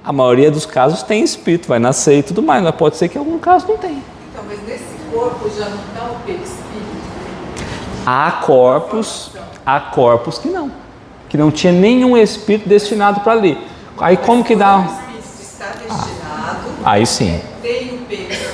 A maioria dos casos tem espírito, vai nascer e tudo mais, mas pode ser que em algum caso não tenha. Então, mas nesse corpo já não está o perispírito? Há corpos que não tinha nenhum espírito destinado para ali. Aí como que dá? O espírito está destinado, Aí sim. tem o perispírito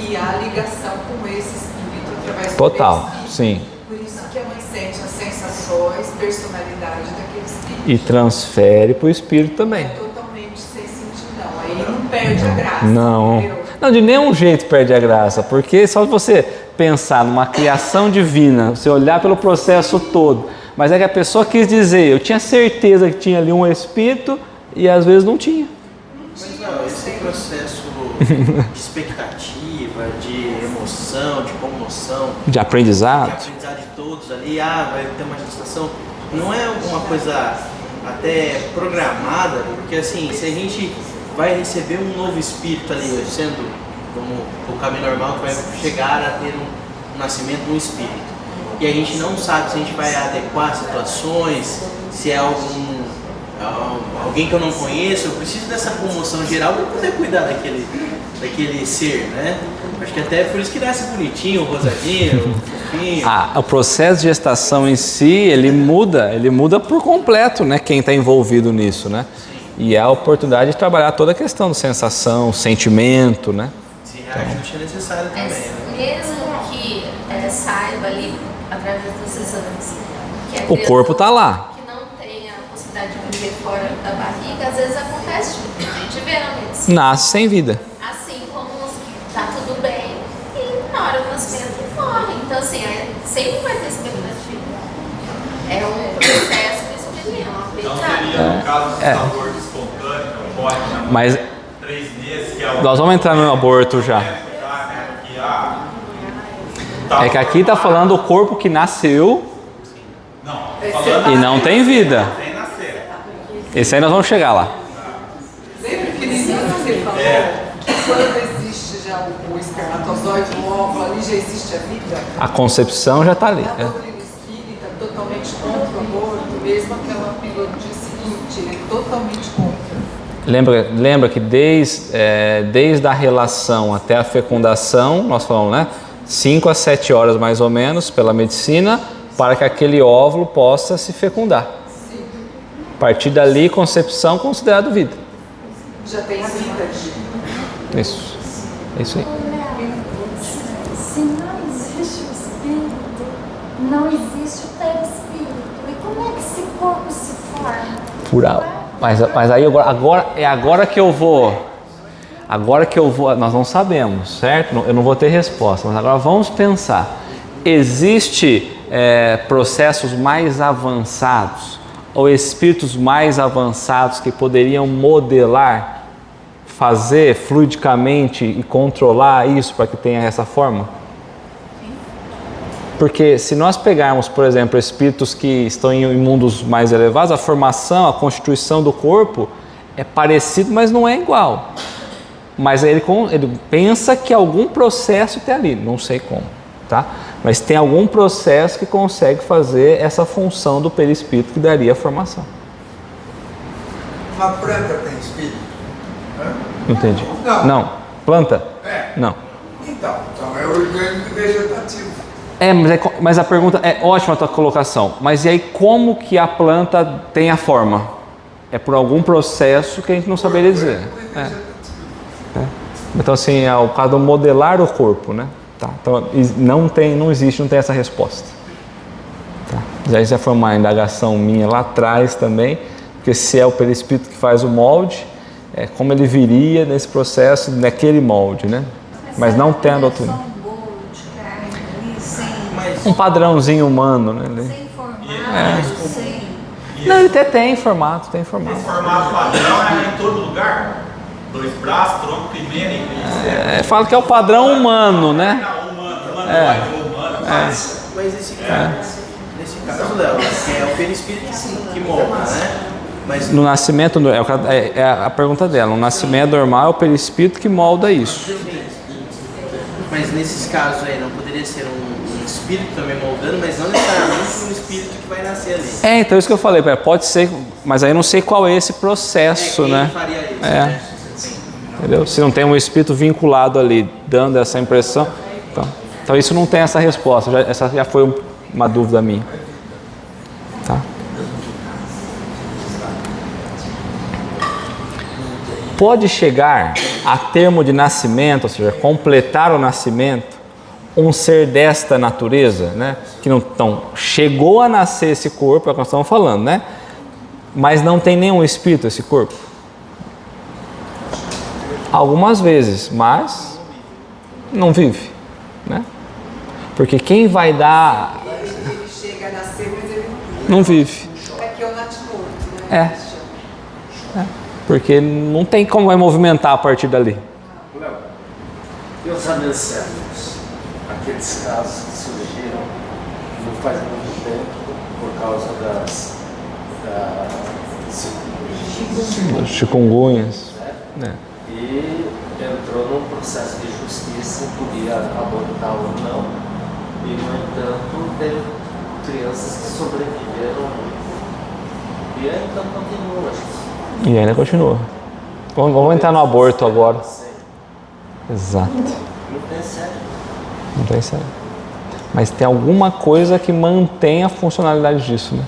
e há ligação com esse espírito através do Total, perispírito. sim. Por isso que a mãe sente as sensações, personalidade daquele espírito. E transfere para o espírito também. É totalmente sem sentir, não. Aí não perde a graça. Não. Entendeu? Não, de nenhum jeito perde a graça, porque só você pensar numa criação divina, você olhar pelo processo todo, mas é que a pessoa quis dizer, eu tinha certeza que tinha ali um espírito e às vezes não tinha. Mas não, esse processo de expectativa, de emoção, de comoção, De aprendizado. de aprendizado de todos ali, vai ter uma gestação, não é alguma coisa até programada, porque assim, se a gente vai receber um novo espírito ali, sendo como o caminho normal que vai chegar a ter um nascimento de um espírito, e a gente não sabe se a gente vai adequar situações, se é alguém que eu não conheço, eu preciso dessa comoção geral para poder cuidar daquele ser, né? Acho que até é por isso que nasce bonitinho, rosadinho, fofinho. O processo de gestação em si, ele muda por completo, né? Quem está envolvido nisso, né? E é a oportunidade de trabalhar toda a questão de sensação, sentimento, né? Se reajuste é necessário também, né? mesmo que saiba ali, através dos exames, que a O criança corpo tá lá. que não tem a possibilidade de viver fora da barriga, às vezes acontece, tipo, a gente vê na medicina. Nasce sem vida. Assim como os que tá tudo bem e na hora do nascimento morre. Então, assim, sempre vai ter expectativa. É um processo mesmo, Então seria, no caso do aborto espontâneo, que ocorre Mas 3 meses, que é o... nós vamos entrar no aborto já. É que aqui tá falando o corpo que nasceu e não tem vida. Sem nascer. Esse aí nós vamos chegar lá. Lembra que no início você falou que quando existe já o espermatozoide, o óvulo, ali já existe a vida? A concepção já tá ali. A doutrina espírita totalmente contra o aborto, mesmo aquela pílula do dia seguinte, ele é totalmente contra. Lembra que desde a relação até a fecundação, nós falamos, né? 5 a 7 horas mais ou menos pela medicina para que aquele óvulo possa se fecundar. A partir dali, concepção considerado vida. Já tem a vida. Isso. É isso aí. Se não existe o espírito, não existe o perispírito. E como é que esse corpo se forma? Mas aí agora que eu vou. Agora que eu vou, nós não sabemos, certo? Eu não vou ter resposta, mas agora vamos pensar. Existe processos mais avançados ou espíritos mais avançados que poderiam modelar, fazer fluidicamente e controlar isso para que tenha essa forma? Porque se nós pegarmos, por exemplo, espíritos que estão em mundos mais elevados, a formação, a constituição do corpo é parecido, mas não é igual. Mas ele pensa que algum processo tem ali, não sei como, tá? Mas tem algum processo que consegue fazer essa função do perispírito que daria a formação. Uma planta tem espírito? Entendi. Não. Planta? Não. Então é orgânico e vegetativo. Mas a pergunta é ótima a tua colocação. Mas e aí como que a planta tem a forma? É por algum processo que a gente não saberia dizer. Então assim, é o caso do modelar o corpo, né? Tá. Então não tem essa resposta. Tá. Já foi uma indagação minha lá atrás também, porque se é o perispírito que faz o molde, como ele viria nesse processo, naquele molde, né? Mas não tem a doutrina. Um padrãozinho humano, né? Sem formato, sem... Não, ele até tem formato, tem formato. Esse formato padrão é em todo lugar? 2 braços, tronco, primeiro e Fala que é o padrão humano, né? Mas nesse caso, Léo, é o perispírito que molda, né? Mas No nascimento, é a pergunta dela, no nascimento normal é o perispírito que molda isso. Mas nesses casos aí, não poderia ser um espírito também moldando, mas não necessariamente um espírito que vai nascer ali. Então isso que eu falei, pode ser, mas aí eu não sei qual é esse processo, Quem né? faria isso, né? Entendeu? Se não tem um espírito vinculado ali, dando essa impressão, então isso não tem essa resposta, essa já foi uma dúvida minha. Tá? Pode chegar a termo de nascimento, ou seja, completar o nascimento, um ser desta natureza, né? Que não chegou a nascer esse corpo, é o que nós estamos falando, né? Mas não tem nenhum espírito esse corpo. Algumas vezes, mas não vive, né? Porque quem vai dar... Ele chega a nascer, mas ele não vive. Aqui é o natimorto, né? Porque não tem como vai movimentar a partir dali. Léo, e os anenceflos? Aqueles casos que surgiram não faz muito tempo por causa das Chikungunhas. né? E entrou num processo de justiça, podia abortar ou não, e no entanto teve crianças que sobreviveram e ainda continua. E ainda continua. Vamos entrar no aborto agora. Exato. Não tem sério. Não tem sério. Mas tem alguma coisa que mantém a funcionalidade disso, né?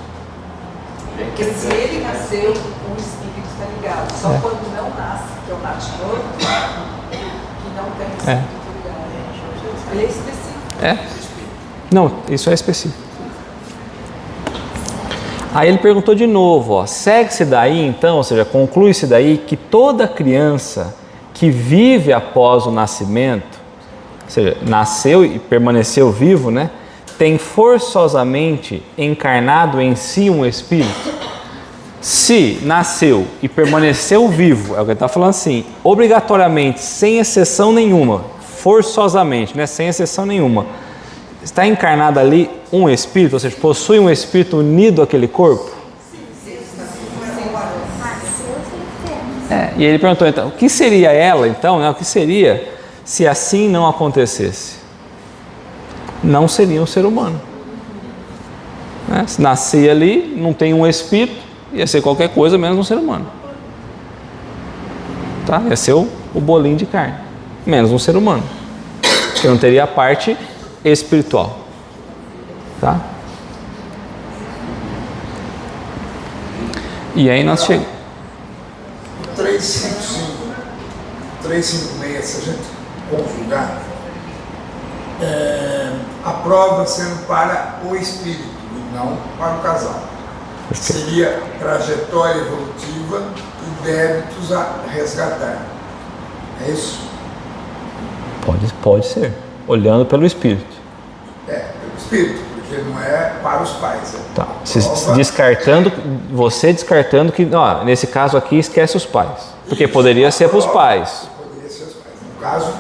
Porque se ele nasceu, o espírito está ligado. Só quando não nasce, que é o natimorto, que não tem espírito ligado. Ele é específico. É? Não, isso é específico. Aí ele perguntou de novo, ó, segue-se daí então, ou seja, conclui-se daí que toda criança que vive após o nascimento, ou seja, nasceu e permaneceu vivo, né, tem forçosamente encarnado em si um espírito? Se nasceu e permaneceu vivo, é o que ele está falando assim, obrigatoriamente, sem exceção nenhuma, forçosamente, né, sem exceção nenhuma, está encarnado ali um espírito, ou seja, possui um espírito unido àquele corpo? E ele perguntou então, o que seria ela então, né, o que seria se assim não acontecesse? Não seria um ser humano. Né? Se nascer ali, não tem um espírito, ia ser qualquer coisa menos um ser humano. Tá? Ia ser o bolinho de carne, menos um ser humano, que não teria a parte espiritual. Tá? E aí nós chegamos. 356, se a gente conjugar, a prova sendo para o espírito e não para o casal. Seria trajetória evolutiva e débitos a resgatar. É isso? Pode ser, olhando pelo espírito. Pelo espírito, porque não é para os pais. Tá. Você descartando que, ó, nesse caso aqui, esquece os pais. Porque poderia ser para os pais. Poderia ser os pais. No caso,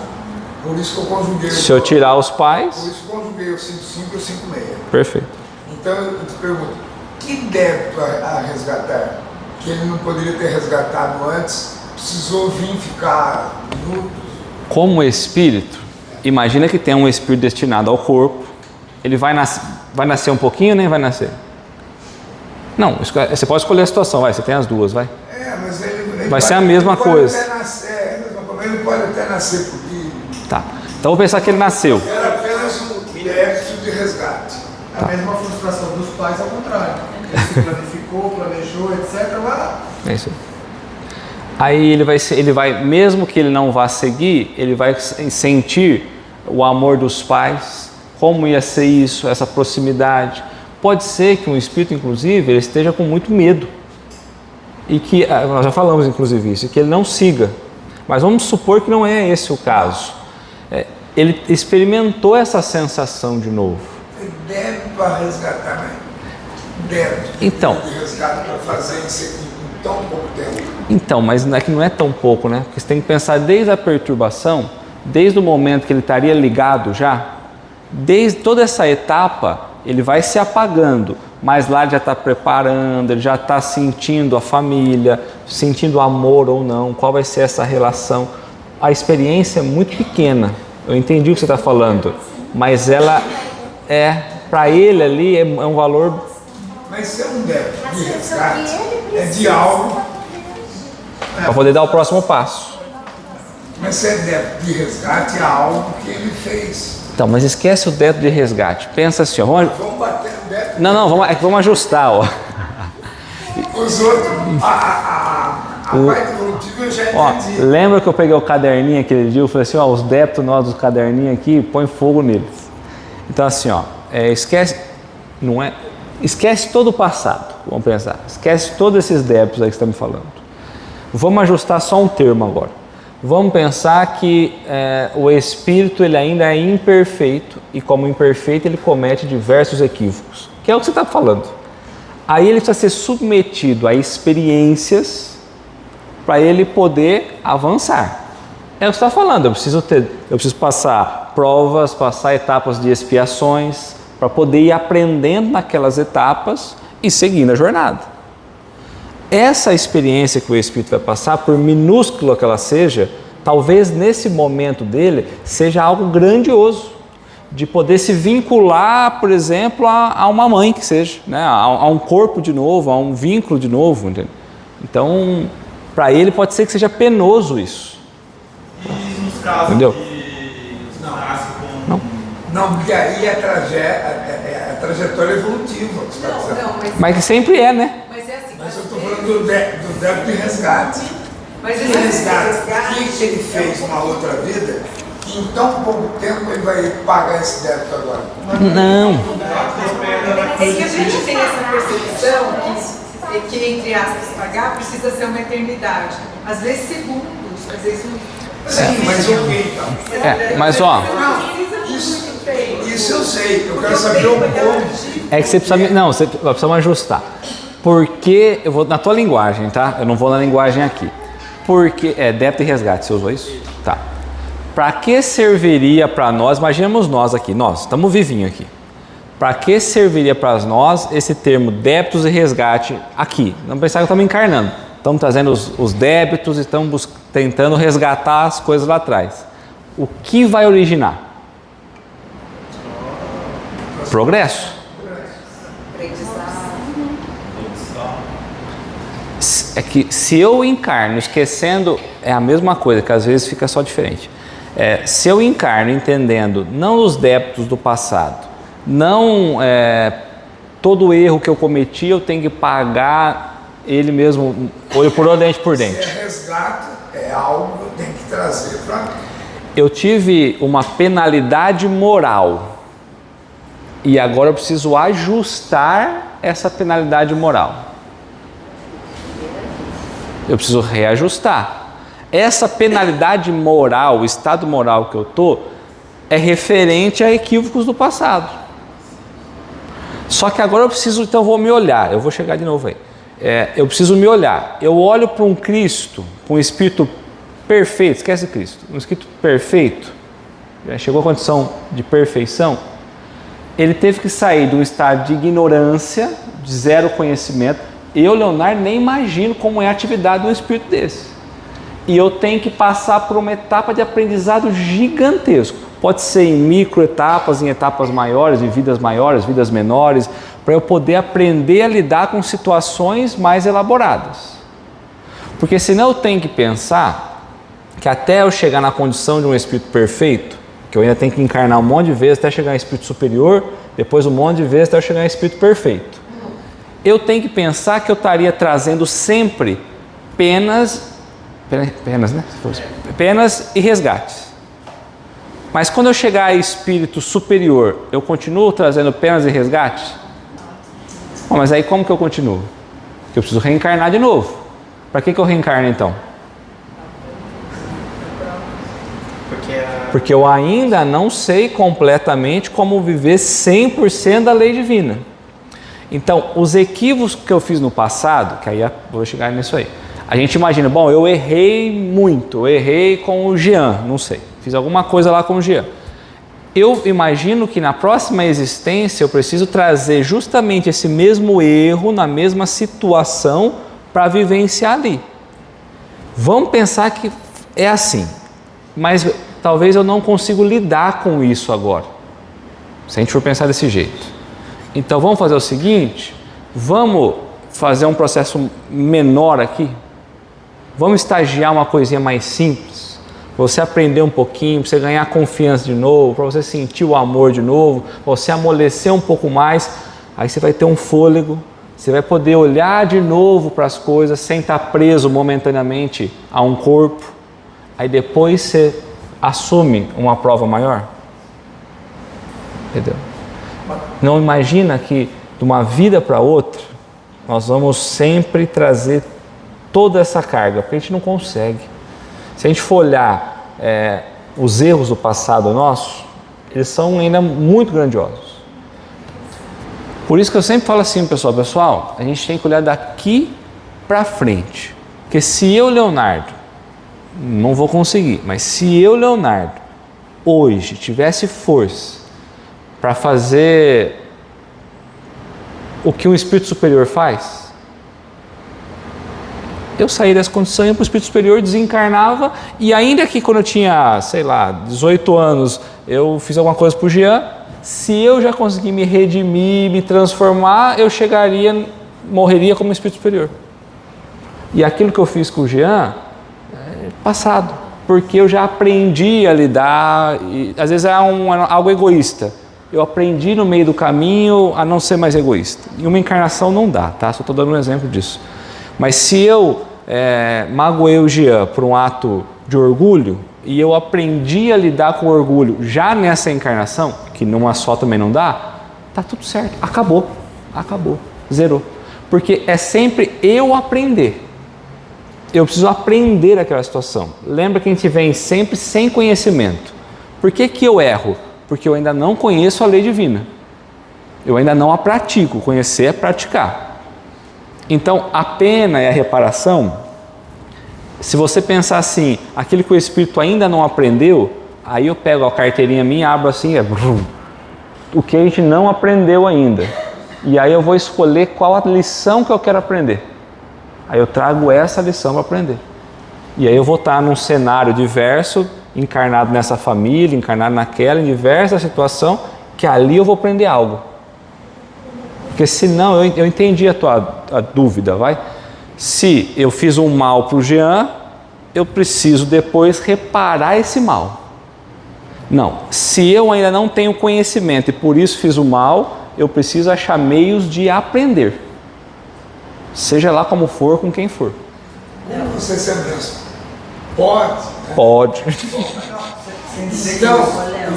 por isso que eu conjuguei. Se eu tirar os pais. Por isso que eu conjuguei o 55 e o 56. Perfeito. Então eu te pergunto, que débito a resgatar? Que ele não poderia ter resgatado antes, precisou vir ficar minutos? Como espírito, imagina que tem um espírito destinado ao corpo, ele vai nascer um pouquinho ou nem vai nascer? Não, você pode escolher a situação, você tem as duas, vai. Mas ele vai ser a mesma coisa. Ele pode até nascer porque... Tá, então vou pensar que ele nasceu. Era apenas um débito de resgate. A mesma frustração dos pais, ao contrário. Ele se planificou, planejou, etc. É isso. Aí ele vai, mesmo que ele não vá seguir, ele vai sentir o amor dos pais, como ia ser isso, essa proximidade. Pode ser que um espírito, inclusive, ele esteja com muito medo. E que, nós já falamos inclusive isso, que ele não siga. Mas vamos supor que não é esse o caso. Ele experimentou essa sensação de novo. Deve para resgatar, né? Deve. Então. De resgate para fazer isso em tão pouco tempo. Então, mas é que não é tão pouco, né? Porque você tem que pensar desde a perturbação, desde o momento que ele estaria ligado já, desde toda essa etapa, ele vai se apagando, mas lá ele já está preparando, ele já está sentindo a família, sentindo amor ou não, qual vai ser essa relação. A experiência é muito pequena, eu entendi o que você está falando, mas ela para ele ali é um valor... Mas se é um débito de resgate, é de algo... Para poder dar o próximo passo. Mas se é débito de resgate, é algo que ele fez. Então, mas esquece o débito de resgate. Pensa assim, ó, vamos bater no débito. Não, vamos ajustar, ó. Os outros, a parte evolutiva eu já entendi. Lembra que eu peguei o caderninho aquele dia, eu falei assim, ó, os débitos nossos do caderninho aqui, põe fogo neles. Então assim, ó, esquece todo o passado, vamos pensar. Esquece todos esses débitos aí que você está me falando. Vamos ajustar só um termo agora. Vamos pensar que o espírito ele ainda é imperfeito e como imperfeito ele comete diversos equívocos, que é o que você está falando. Aí ele precisa ser submetido a experiências para ele poder avançar. É o que você está falando, eu preciso passar provas, passar etapas de expiações para poder ir aprendendo naquelas etapas e seguindo a jornada. Essa experiência que o espírito vai passar, por minúscula que ela seja, talvez nesse momento dele seja algo grandioso, de poder se vincular, por exemplo, a uma mãe que seja, né? a um corpo de novo, a um vínculo de novo. Entendeu? Então, para ele pode ser que seja penoso isso. E nos casos entendeu? que nasce com... Não, porque aí é a trajetória evolutiva. Que você está dizendo. Mas que sempre é, né? Mas eu estou falando do débito de resgate. Mas esse resgate que ele fez uma outra vida, em tão pouco tempo ele vai pagar esse débito agora. Não. É que a gente tem essa percepção que entre aspas, pagar precisa ser uma eternidade. Às vezes segundos, às vezes Sim, mas ok, então. Mas ó, Isso eu sei, eu quero saber o como. é que você precisa, não, você precisa me ajustar. Porque, eu vou na tua linguagem, tá? Eu não vou na linguagem aqui. Porque, débito e resgate, você usou isso? Tá. Para que serviria para nós, imaginemos nós aqui, nós, estamos vivinhos aqui. Para que serviria para nós esse termo débitos e resgate aqui? Vamos pensar que estamos encarnando. Estamos trazendo os débitos e estamos tentando resgatar as coisas lá atrás. O que vai originar? Progresso. É que se eu encarno esquecendo, é a mesma coisa, que às vezes fica só diferente. Se eu encarno entendendo não os débitos do passado, não todo erro que eu cometi eu tenho que pagar ele mesmo, olho por olho, dente por dente. Se é resgate, é algo que eu tenho que trazer para mim. Eu tive uma penalidade moral e agora eu preciso ajustar essa penalidade moral. Eu preciso reajustar. Essa penalidade moral, o estado moral que eu estou, é referente a equívocos do passado. Só que agora eu preciso, então eu vou me olhar, eu vou chegar de novo aí. Eu preciso me olhar. Eu olho para um Cristo, para um Espírito perfeito, esquece Cristo, um Espírito perfeito, já chegou à condição de perfeição. Ele teve que sair de um estado de ignorância, de zero conhecimento. Eu, Leonardo, nem imagino como é a atividade de um espírito desse. E eu tenho que passar por uma etapa de aprendizado gigantesco. Pode ser em microetapas, em etapas maiores, em vidas maiores, vidas menores, para eu poder aprender a lidar com situações mais elaboradas. Porque senão eu tenho que pensar que até eu chegar na condição de um espírito perfeito, que eu ainda tenho que encarnar um monte de vezes até chegar em espírito superior, depois um monte de vezes até eu chegar em espírito perfeito. Eu tenho que pensar que eu estaria trazendo sempre penas, né? Penas e resgates. Mas quando eu chegar a espírito superior, eu continuo trazendo penas e resgates? Bom, mas aí como que eu continuo? Porque eu preciso reencarnar de novo. Para que eu reencarno então? Porque eu ainda não sei completamente como viver 100% da lei divina. Então, os equívocos que eu fiz no passado, que aí eu vou chegar nisso aí. A gente imagina, bom, eu errei muito, eu errei com o Jean, não sei, fiz alguma coisa lá com o Jean. Eu imagino que na próxima existência eu preciso trazer justamente esse mesmo erro, na mesma situação, para vivenciar ali. Vamos pensar que é assim, mas talvez eu não consiga lidar com isso agora, se a gente for pensar desse jeito. Então vamos fazer o seguinte, vamos fazer um processo menor aqui, vamos estagiar uma coisinha mais simples, para você aprender um pouquinho, para você ganhar confiança de novo, para você sentir o amor de novo, para você amolecer um pouco mais, aí você vai ter um fôlego, você vai poder olhar de novo para as coisas sem estar preso momentaneamente a um corpo, aí depois você assume uma prova maior, entendeu? Não imagina que de uma vida para outra nós vamos sempre trazer toda essa carga, porque a gente não consegue. Se a gente for olhar os erros do passado nosso, eles são ainda muito grandiosos. Por isso que eu sempre falo assim, pessoal, a gente tem que olhar daqui para frente. Porque se eu, Leonardo, não vou conseguir, mas se eu, Leonardo, hoje tivesse força para fazer o que um espírito superior faz, eu saí dessa condição, ia para o espírito superior, desencarnava, e ainda que quando eu tinha, 18 anos, eu fiz alguma coisa para o Jean, se eu já conseguir me redimir, me transformar, eu morreria como espírito superior. E aquilo que eu fiz com o Jean, passado, porque eu já aprendi a lidar, e às vezes algo egoísta. Eu aprendi no meio do caminho a não ser mais egoísta. E uma encarnação não dá, tá? Só estou dando um exemplo disso. Mas se eu magoei o Jean por um ato de orgulho, e eu aprendi a lidar com orgulho já nessa encarnação, que numa só também não dá, tá tudo certo, acabou, zerou. Porque é sempre eu aprender. Eu preciso aprender aquela situação. Lembra que a gente vem sempre sem conhecimento. Por que que eu erro? Porque eu ainda não conheço a lei divina. Eu ainda não a pratico. Conhecer é praticar. Então, a pena e a reparação, se você pensar assim, aquilo que o Espírito ainda não aprendeu, aí eu pego a carteirinha minha, abro assim, o que a gente não aprendeu ainda. E aí eu vou escolher qual a lição que eu quero aprender. Aí eu trago essa lição para aprender. E aí eu vou estar num cenário diverso, encarnado nessa família, encarnado naquela, em diversa situação, que ali eu vou aprender algo. Porque senão, eu entendi a tua dúvida, vai? Se eu fiz um mal para o Jean, eu preciso depois reparar esse mal. Não, se eu ainda não tenho conhecimento e por isso fiz o mal, eu preciso achar meios de aprender. Seja lá como for, com quem for. Você se abençoa. Pode? Né? Pode. Então, eu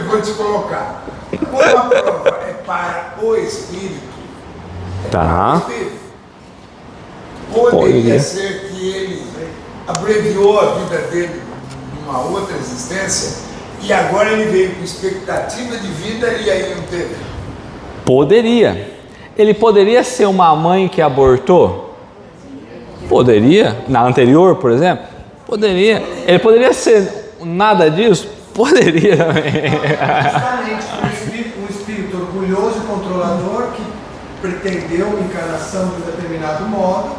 vou te colocar. Como a prova é para o Espírito, Tá. poderia ser que ele abreviou a vida dele numa outra existência e agora ele veio com expectativa de vida e aí não teve. Poderia. Ele poderia ser uma mãe que abortou? Poderia. Na anterior, por exemplo? Poderia. Ele poderia ser nada disso? Poderia também. Justamente um espírito orgulhoso e controlador que pretendeu uma encarnação de um determinado modo,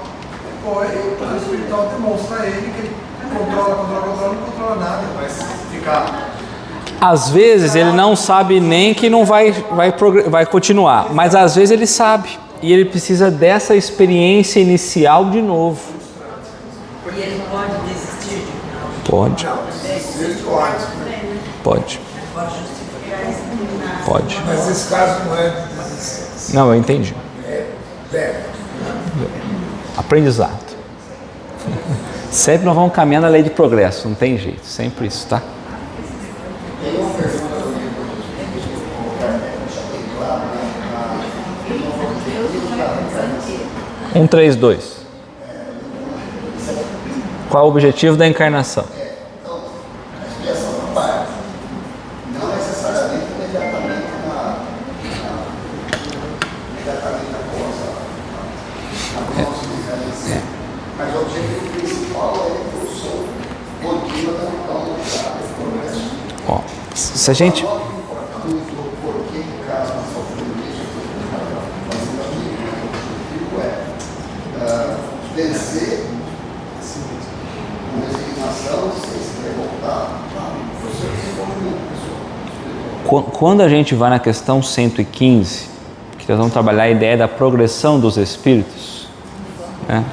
depois o plano espiritual demonstra a ele que ele controla, não controla nada, mas ficar... Às vezes ele não sabe nem que não vai continuar, mas às vezes ele sabe e ele precisa dessa experiência inicial de novo. E ele pode desistir? Pode. Pode. Pode. Mas esse caso não é de desistência. Não, eu entendi. É. Aprendizado. Sempre nós vamos caminhando a lei de progresso, não tem jeito, sempre isso, tá? Tem uma pergunta que 132. Qual o objetivo da encarnação? então, a expiação da parte, não necessariamente imediatamente após a nossa encarnação. Mas o objetivo principal é a evolução contínua da humanidade, o progresso. Ó, se a gente... Porque em caso de sofrimento, o objetivo é vencer com resignação, sem se revoltar, o seu desenvolvimento pessoal. Quando a gente vai na questão 115, que nós vamos trabalhar a ideia da progressão dos espíritos, né?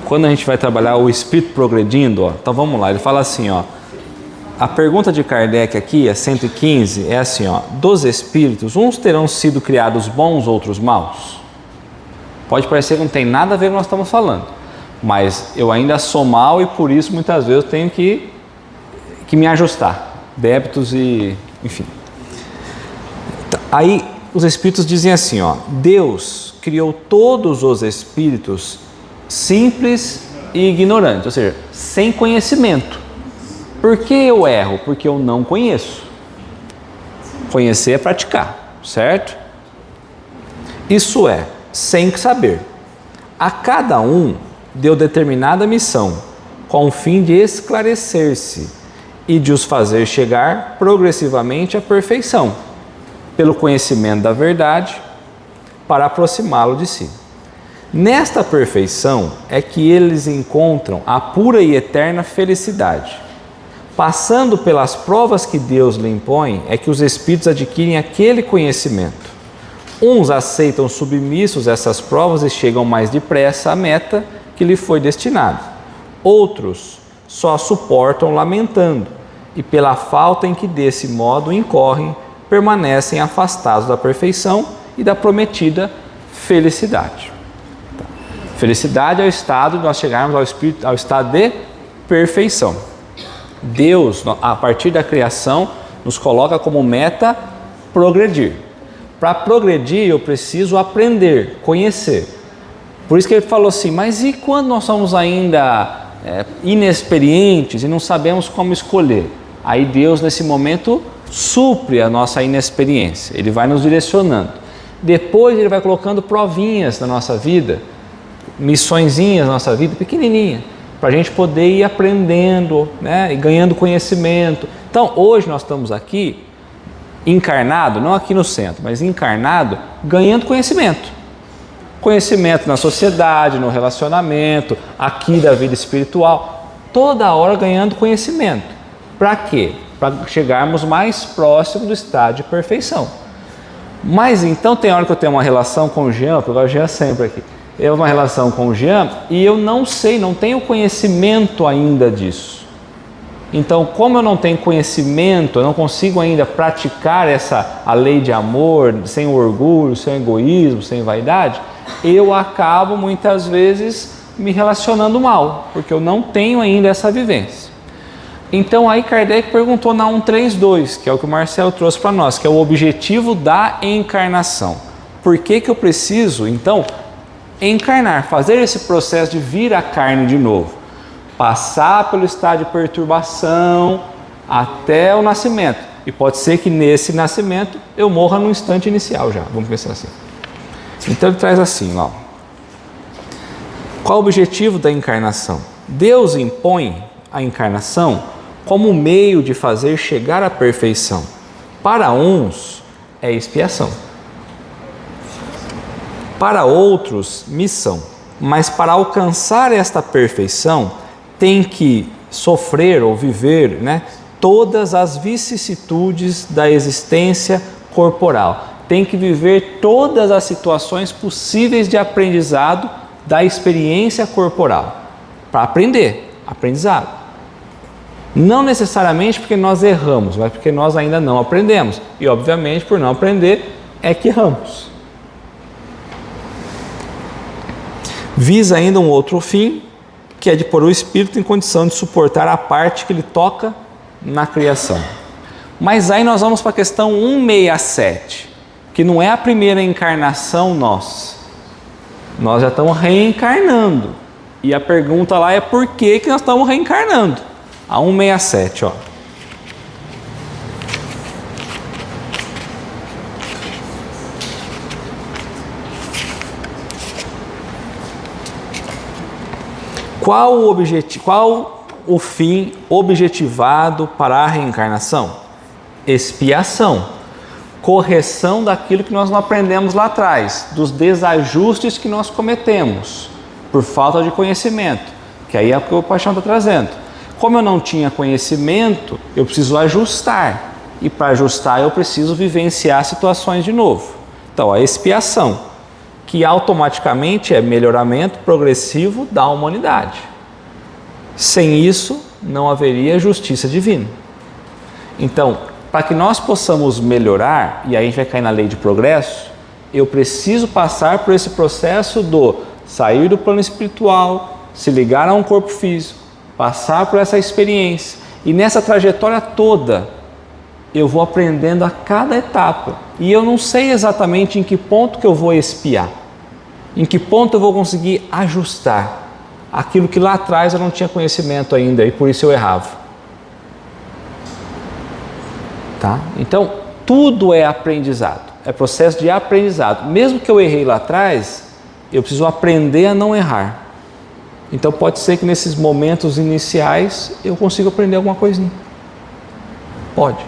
Quando a gente vai trabalhar o espírito progredindo, ó, então vamos lá, ele fala assim, ó, a pergunta de Kardec aqui, a 115, é assim, ó, dos espíritos, uns terão sido criados bons, outros maus? Pode parecer que não tem nada a ver com o que nós estamos falando, mas eu ainda sou mau e por isso muitas vezes eu tenho que me ajustar, débitos e, enfim. Aí os espíritos dizem assim, ó, Deus criou todos os espíritos simples e ignorantes, ou seja, sem conhecimento. Por que eu erro? Porque eu não conheço. Conhecer é praticar, certo? Isso é, sem saber. A cada um deu determinada missão, com o fim de esclarecer-se e de os fazer chegar progressivamente à perfeição, pelo conhecimento da verdade, para aproximá-lo de si. Nesta perfeição é que eles encontram a pura e eterna felicidade. Passando pelas provas que Deus lhe impõe, é que os espíritos adquirem aquele conhecimento. Uns aceitam submissos essas provas e chegam mais depressa à meta que lhe foi destinada. Outros só suportam lamentando e, pela falta em que desse modo incorrem, permanecem afastados da perfeição e da prometida felicidade. Felicidade é o estado de nós chegarmos ao estado de perfeição. Deus, a partir da criação, nos coloca como meta progredir. Para progredir, eu preciso aprender, conhecer. Por isso que ele falou assim, mas e quando nós somos ainda inexperientes e não sabemos como escolher? Aí Deus, nesse momento, supre a nossa inexperiência. Ele vai nos direcionando. Depois ele vai colocando provinhas na nossa vida, missõezinhas na nossa vida, pequenininha, para a gente poder ir aprendendo, né, e ganhando conhecimento. Então, hoje nós estamos aqui, encarnado, não aqui no centro, mas encarnado, ganhando conhecimento. Conhecimento na sociedade, no relacionamento, aqui da vida espiritual, toda hora ganhando conhecimento. Para quê? Para chegarmos mais próximo do estado de perfeição. Mas então tem hora que eu tenho uma relação com o Jean, porque o Jean sempre aqui, eu tenho uma relação com o Jean e eu não sei, não tenho conhecimento ainda disso. Então, como eu não tenho conhecimento, eu não consigo ainda praticar a lei de amor, sem orgulho, sem egoísmo, sem vaidade, eu acabo muitas vezes me relacionando mal, porque eu não tenho ainda essa vivência. Então aí Kardec perguntou na 132, que é o que o Marcelo trouxe para nós, que é o objetivo da encarnação. Por que eu preciso, então, encarnar, fazer esse processo de vir à carne de novo? Passar pelo estado de perturbação até o nascimento. E pode ser que nesse nascimento eu morra no instante inicial já, vamos pensar assim. Então ele traz assim, ó. Qual o objetivo da encarnação? Deus impõe a encarnação como meio de fazer chegar à perfeição. Para uns é expiação, para outros missão, mas para alcançar esta perfeição tem que sofrer ou viver, né, todas as vicissitudes da existência corporal, tem que viver todas as situações possíveis de aprendizado da experiência corporal, para aprendizado. Não necessariamente porque nós erramos, mas porque nós ainda não aprendemos. E obviamente por não aprender é que erramos. Visa ainda um outro fim, que é de pôr o espírito em condição de suportar a parte que lhe toca na criação. Mas aí nós vamos para a questão 167, que não é a primeira encarnação nossa. Nós já estamos reencarnando. E a pergunta lá é por que nós estamos reencarnando. A 167, ó. Qual o fim objetivado para a reencarnação? Expiação. Correção daquilo que nós não aprendemos lá atrás, dos desajustes que nós cometemos por falta de conhecimento, que aí é o que o Paixão está trazendo. Como eu não tinha conhecimento, eu preciso ajustar. E para ajustar, eu preciso vivenciar situações de novo. Então, a expiação, que automaticamente é melhoramento progressivo da humanidade. Sem isso, não haveria justiça divina. Então, para que nós possamos melhorar, e aí a gente vai cair na lei de progresso, eu preciso passar por esse processo do sair do plano espiritual, se ligar a um corpo físico, passar por essa experiência, e nessa trajetória toda eu vou aprendendo a cada etapa, e eu não sei exatamente em que ponto que eu vou expiar, em que ponto eu vou conseguir ajustar aquilo que lá atrás eu não tinha conhecimento ainda e por isso eu errava. Tá? Então tudo é aprendizado, é processo de aprendizado. Mesmo que eu errei lá atrás, eu preciso aprender a não errar. Então pode ser que nesses momentos iniciais eu consiga aprender alguma coisinha. Pode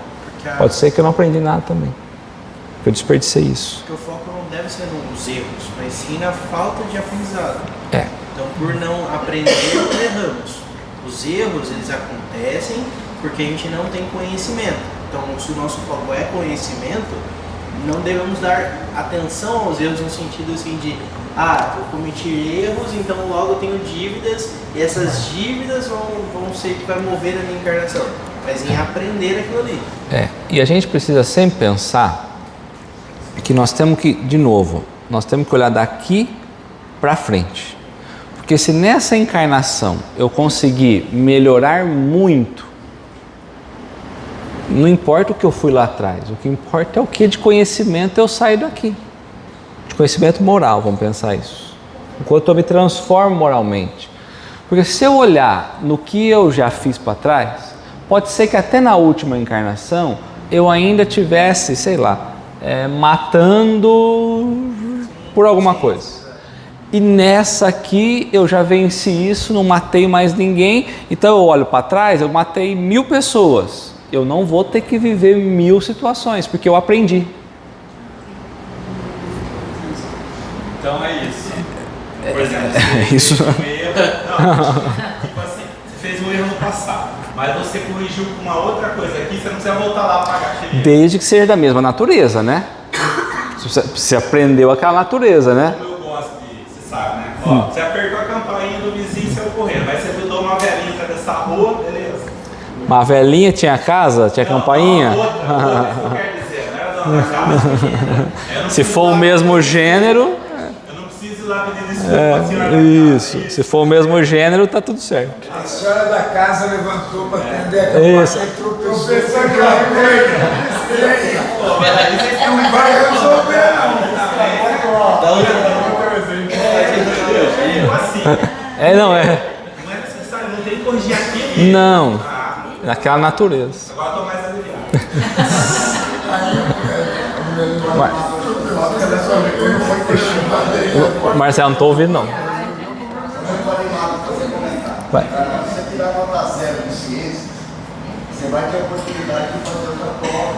ser que eu não aprendi nada também, que eu desperdicei isso. Porque o foco não deve ser nos erros, mas sim na falta de aprendizado. Então por não aprender, erramos. Os erros, eles acontecem porque a gente não tem conhecimento. Então se o nosso foco é conhecimento, não devemos dar atenção aos erros no sentido assim de eu cometi erros, então logo eu tenho dívidas, e essas dívidas vão ser que vai mover a minha encarnação, mas em aprender aquilo ali. E a gente precisa sempre pensar que nós temos que, de novo, nós temos que olhar daqui para frente. Porque se nessa encarnação eu conseguir melhorar muito não importa o que eu fui lá atrás, o que importa é o que de conhecimento eu saio daqui. De conhecimento moral, vamos pensar isso. Enquanto eu me transformo moralmente. Porque se eu olhar no que eu já fiz para trás, pode ser que até na última encarnação eu ainda tivesse, sei lá, matando por alguma coisa. E nessa aqui eu já venci isso, não matei mais ninguém, então eu olho para trás, eu matei 1000 pessoas. Eu não vou ter que viver 1000 situações, porque eu aprendi. Então é isso. Por exemplo, você fez um erro. Não, tipo assim, você fez um erro no passado, mas você corrigiu com uma outra coisa aqui, você não precisa voltar lá para pagar aquele erro. Desde que seja da mesma natureza, né? Você aprendeu aquela natureza, né? Como eu gosto de, você sabe, né? Ó, você apertou a campainha do vizinho e saiu correndo, mas você ajudou uma velhinha a atravessar a rua, beleza. Uma velhinha tinha casa, tinha campainha? Outra, isso que eu quero dizer, não era dona da casa. Se for o mesmo gênero... Eu não preciso ir lá pedir desculpa pra senhora. Isso, se for o mesmo gênero, tá tudo certo. A senhora da casa levantou para atender a campainha e tropeçou com a coisa. Não vai resolver, não. Não é. Não é necessário, não tem que corrigir aqui. Não, naquela natureza. Agora eu tô mais aliviado. Marcelo, não estou ouvindo não. Vai. Se você tirar nota 0 de ciências, você vai ter a oportunidade de fazer outra prova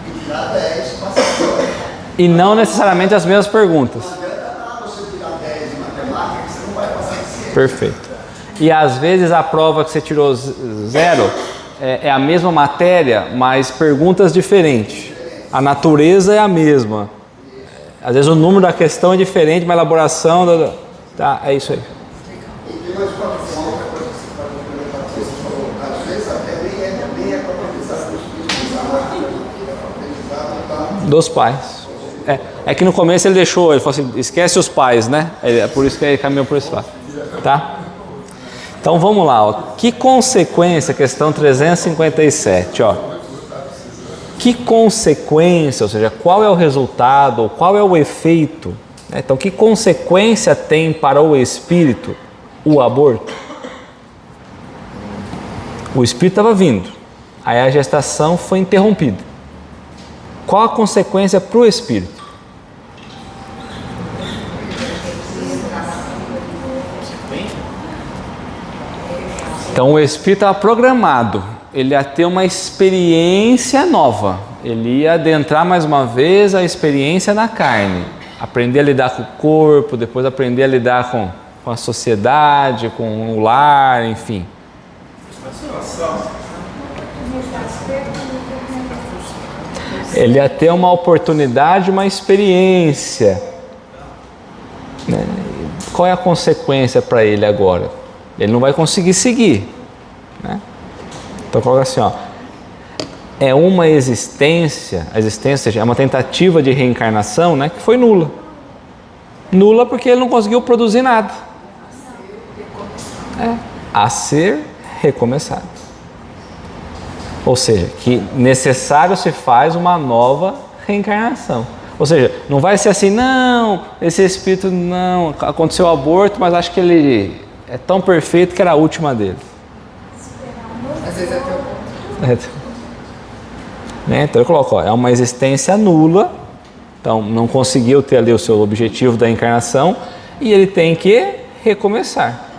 e tirar 10 passações. E não necessariamente as mesmas perguntas. Não adianta nada você tirar 10 em matemática, que você não vai passar em ciências. Perfeito. E às vezes a prova que você tirou 0 é a mesma matéria, mas perguntas diferentes. A natureza é a mesma. Às vezes o número da questão é diferente, mas a elaboração... Tá, é isso aí. E tem mais uma outra coisa que você pode complementar, que você falou. Às vezes até nem é para aprendizado dos filhos, é para aprendizado Dos pais. É que no começo ele falou assim, esquece os pais, né? É por isso que ele caminhou por esse lado. Tá? Então vamos lá, ó. Que consequência, questão 357, ó. Que consequência, ou seja, qual é o resultado, qual é o efeito? Então, que consequência tem para o espírito o aborto? O espírito estava vindo, aí a gestação foi interrompida. Qual a consequência para o espírito? Então o espírito estava programado, ele ia ter uma experiência nova, ele ia adentrar mais uma vez a experiência na carne, aprender a lidar com o corpo, depois aprender a lidar com a sociedade, com o lar, enfim. Ele ia ter uma oportunidade, uma experiência. Né? Qual é a consequência para ele agora? Ele não vai conseguir seguir. Né? Então coloca assim, ó. É uma existência, a existência é uma tentativa de reencarnação, né, que foi nula. Nula porque ele não conseguiu produzir nada. A ser recomeçado. Ou seja, que necessário se faz uma nova reencarnação. Ou seja, não vai ser assim, não, esse espírito não, aconteceu o aborto, mas acho que ele é tão perfeito que era a última dele. Às vezes até o ponto. Né? Então eu coloco, ó, é uma existência nula, então não conseguiu ter ali o seu objetivo da encarnação e ele tem que recomeçar.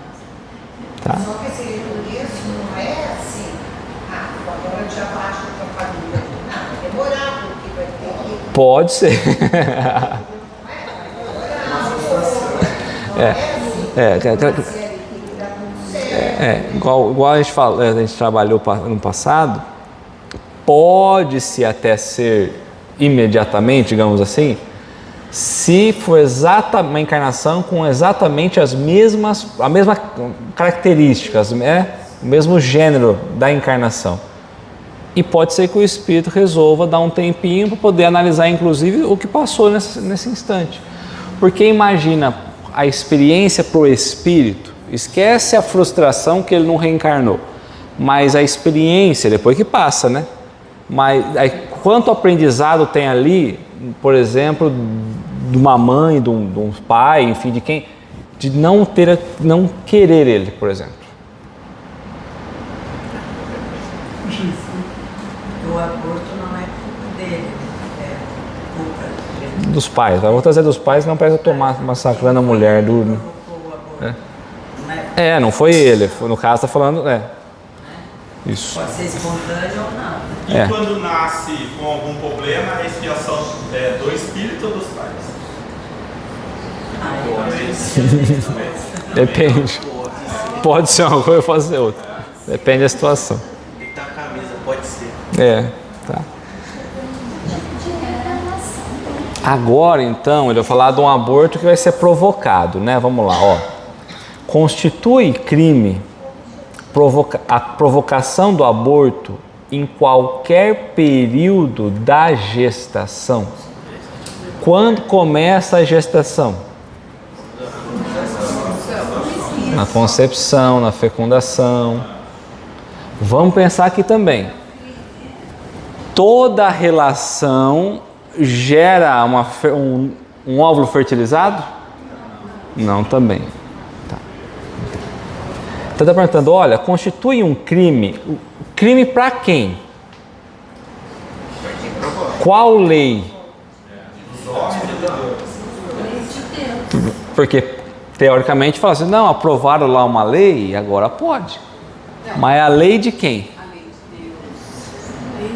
Tá? Só que esse recomeço não é assim, agora já baixa a tua família. Não, vai demorar, porque vai ter que... Pode ser. Igual a gente trabalhou no passado, pode-se até ser imediatamente, digamos assim, se for uma encarnação com exatamente a mesma características, o mesmo gênero da encarnação. E pode ser que o espírito resolva dar um tempinho para poder analisar, inclusive, o que passou nesse instante. Porque imagina a experiência para o espírito, esquece a frustração que ele não reencarnou, mas a experiência, depois que passa, né? Mas aí, quanto aprendizado tem ali, por exemplo, de uma mãe, de um pai, enfim, de quem, de não querer ele, por exemplo. O aborto não é culpa dele, é culpa Dos pais. Eu vou trazer dos pais, não parece tomar massacrando a mulher do. Não foi ele. No caso, está falando. Isso. Pode ser espontâneo ou não. E quando nasce com algum problema, a expiação é do espírito ou dos pais? Depende. Pode ser uma coisa, pode ser outra. Depende da situação. Deitar a camisa, pode ser. Tá. Agora, então, ele vai falar de um aborto que vai ser provocado, né? Vamos lá, ó. Constitui crime a provocação do aborto em qualquer período da gestação. Quando começa a gestação? Na concepção, na fecundação. Vamos pensar aqui também. Toda relação gera um óvulo fertilizado? Não, também. Então está perguntando, olha, constitui um crime. Crime para quem? Qual lei? Porque teoricamente fala assim, não, aprovaram lá uma lei e agora pode. Mas a lei de quem? A lei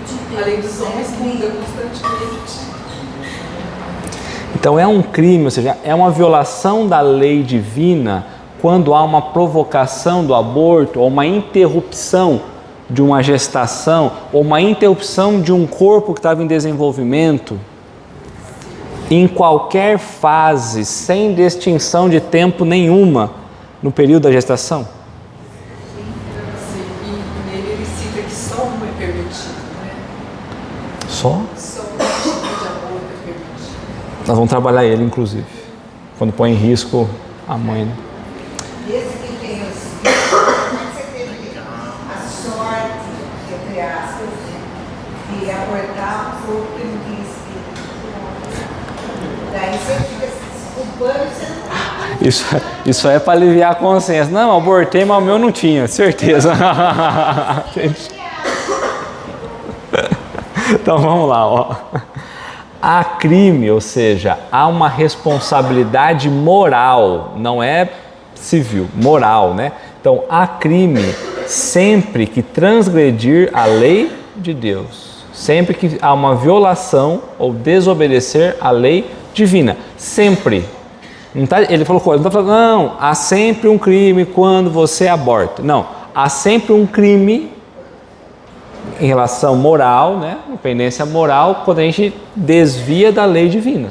de Deus. A lei dos homens muda constantemente. Então é um crime, ou seja, é uma violação da lei divina quando há uma provocação do aborto ou uma interrupção de uma gestação ou uma interrupção de um corpo que estava em desenvolvimento em qualquer fase, sem distinção de tempo nenhuma no período da gestação. Sim, e nele ele cita que só uma é permitido, né? Só? Só um tipo de aborto é permitido. Nós vamos trabalhar ele, inclusive, quando põe em risco a mãe. Né? Esse que tem os você teve a sorte, entre aspas, de abortar um corpo que não tem espírito. Daí você fica se desculpando e você não. Isso é para aliviar a consciência. Não, abortei, mas o meu não tinha, certeza. Então vamos lá, ó. Há crime, ou seja, há uma responsabilidade moral, não é civil, moral, né? Então, há crime sempre que transgredir a lei de Deus, sempre que há uma violação ou desobedecer a lei divina, sempre. Não tá, ele falou, não está falando, não, há sempre um crime quando você aborta. Não, há sempre um crime em relação moral, né? Pendência moral, quando a gente desvia da lei divina.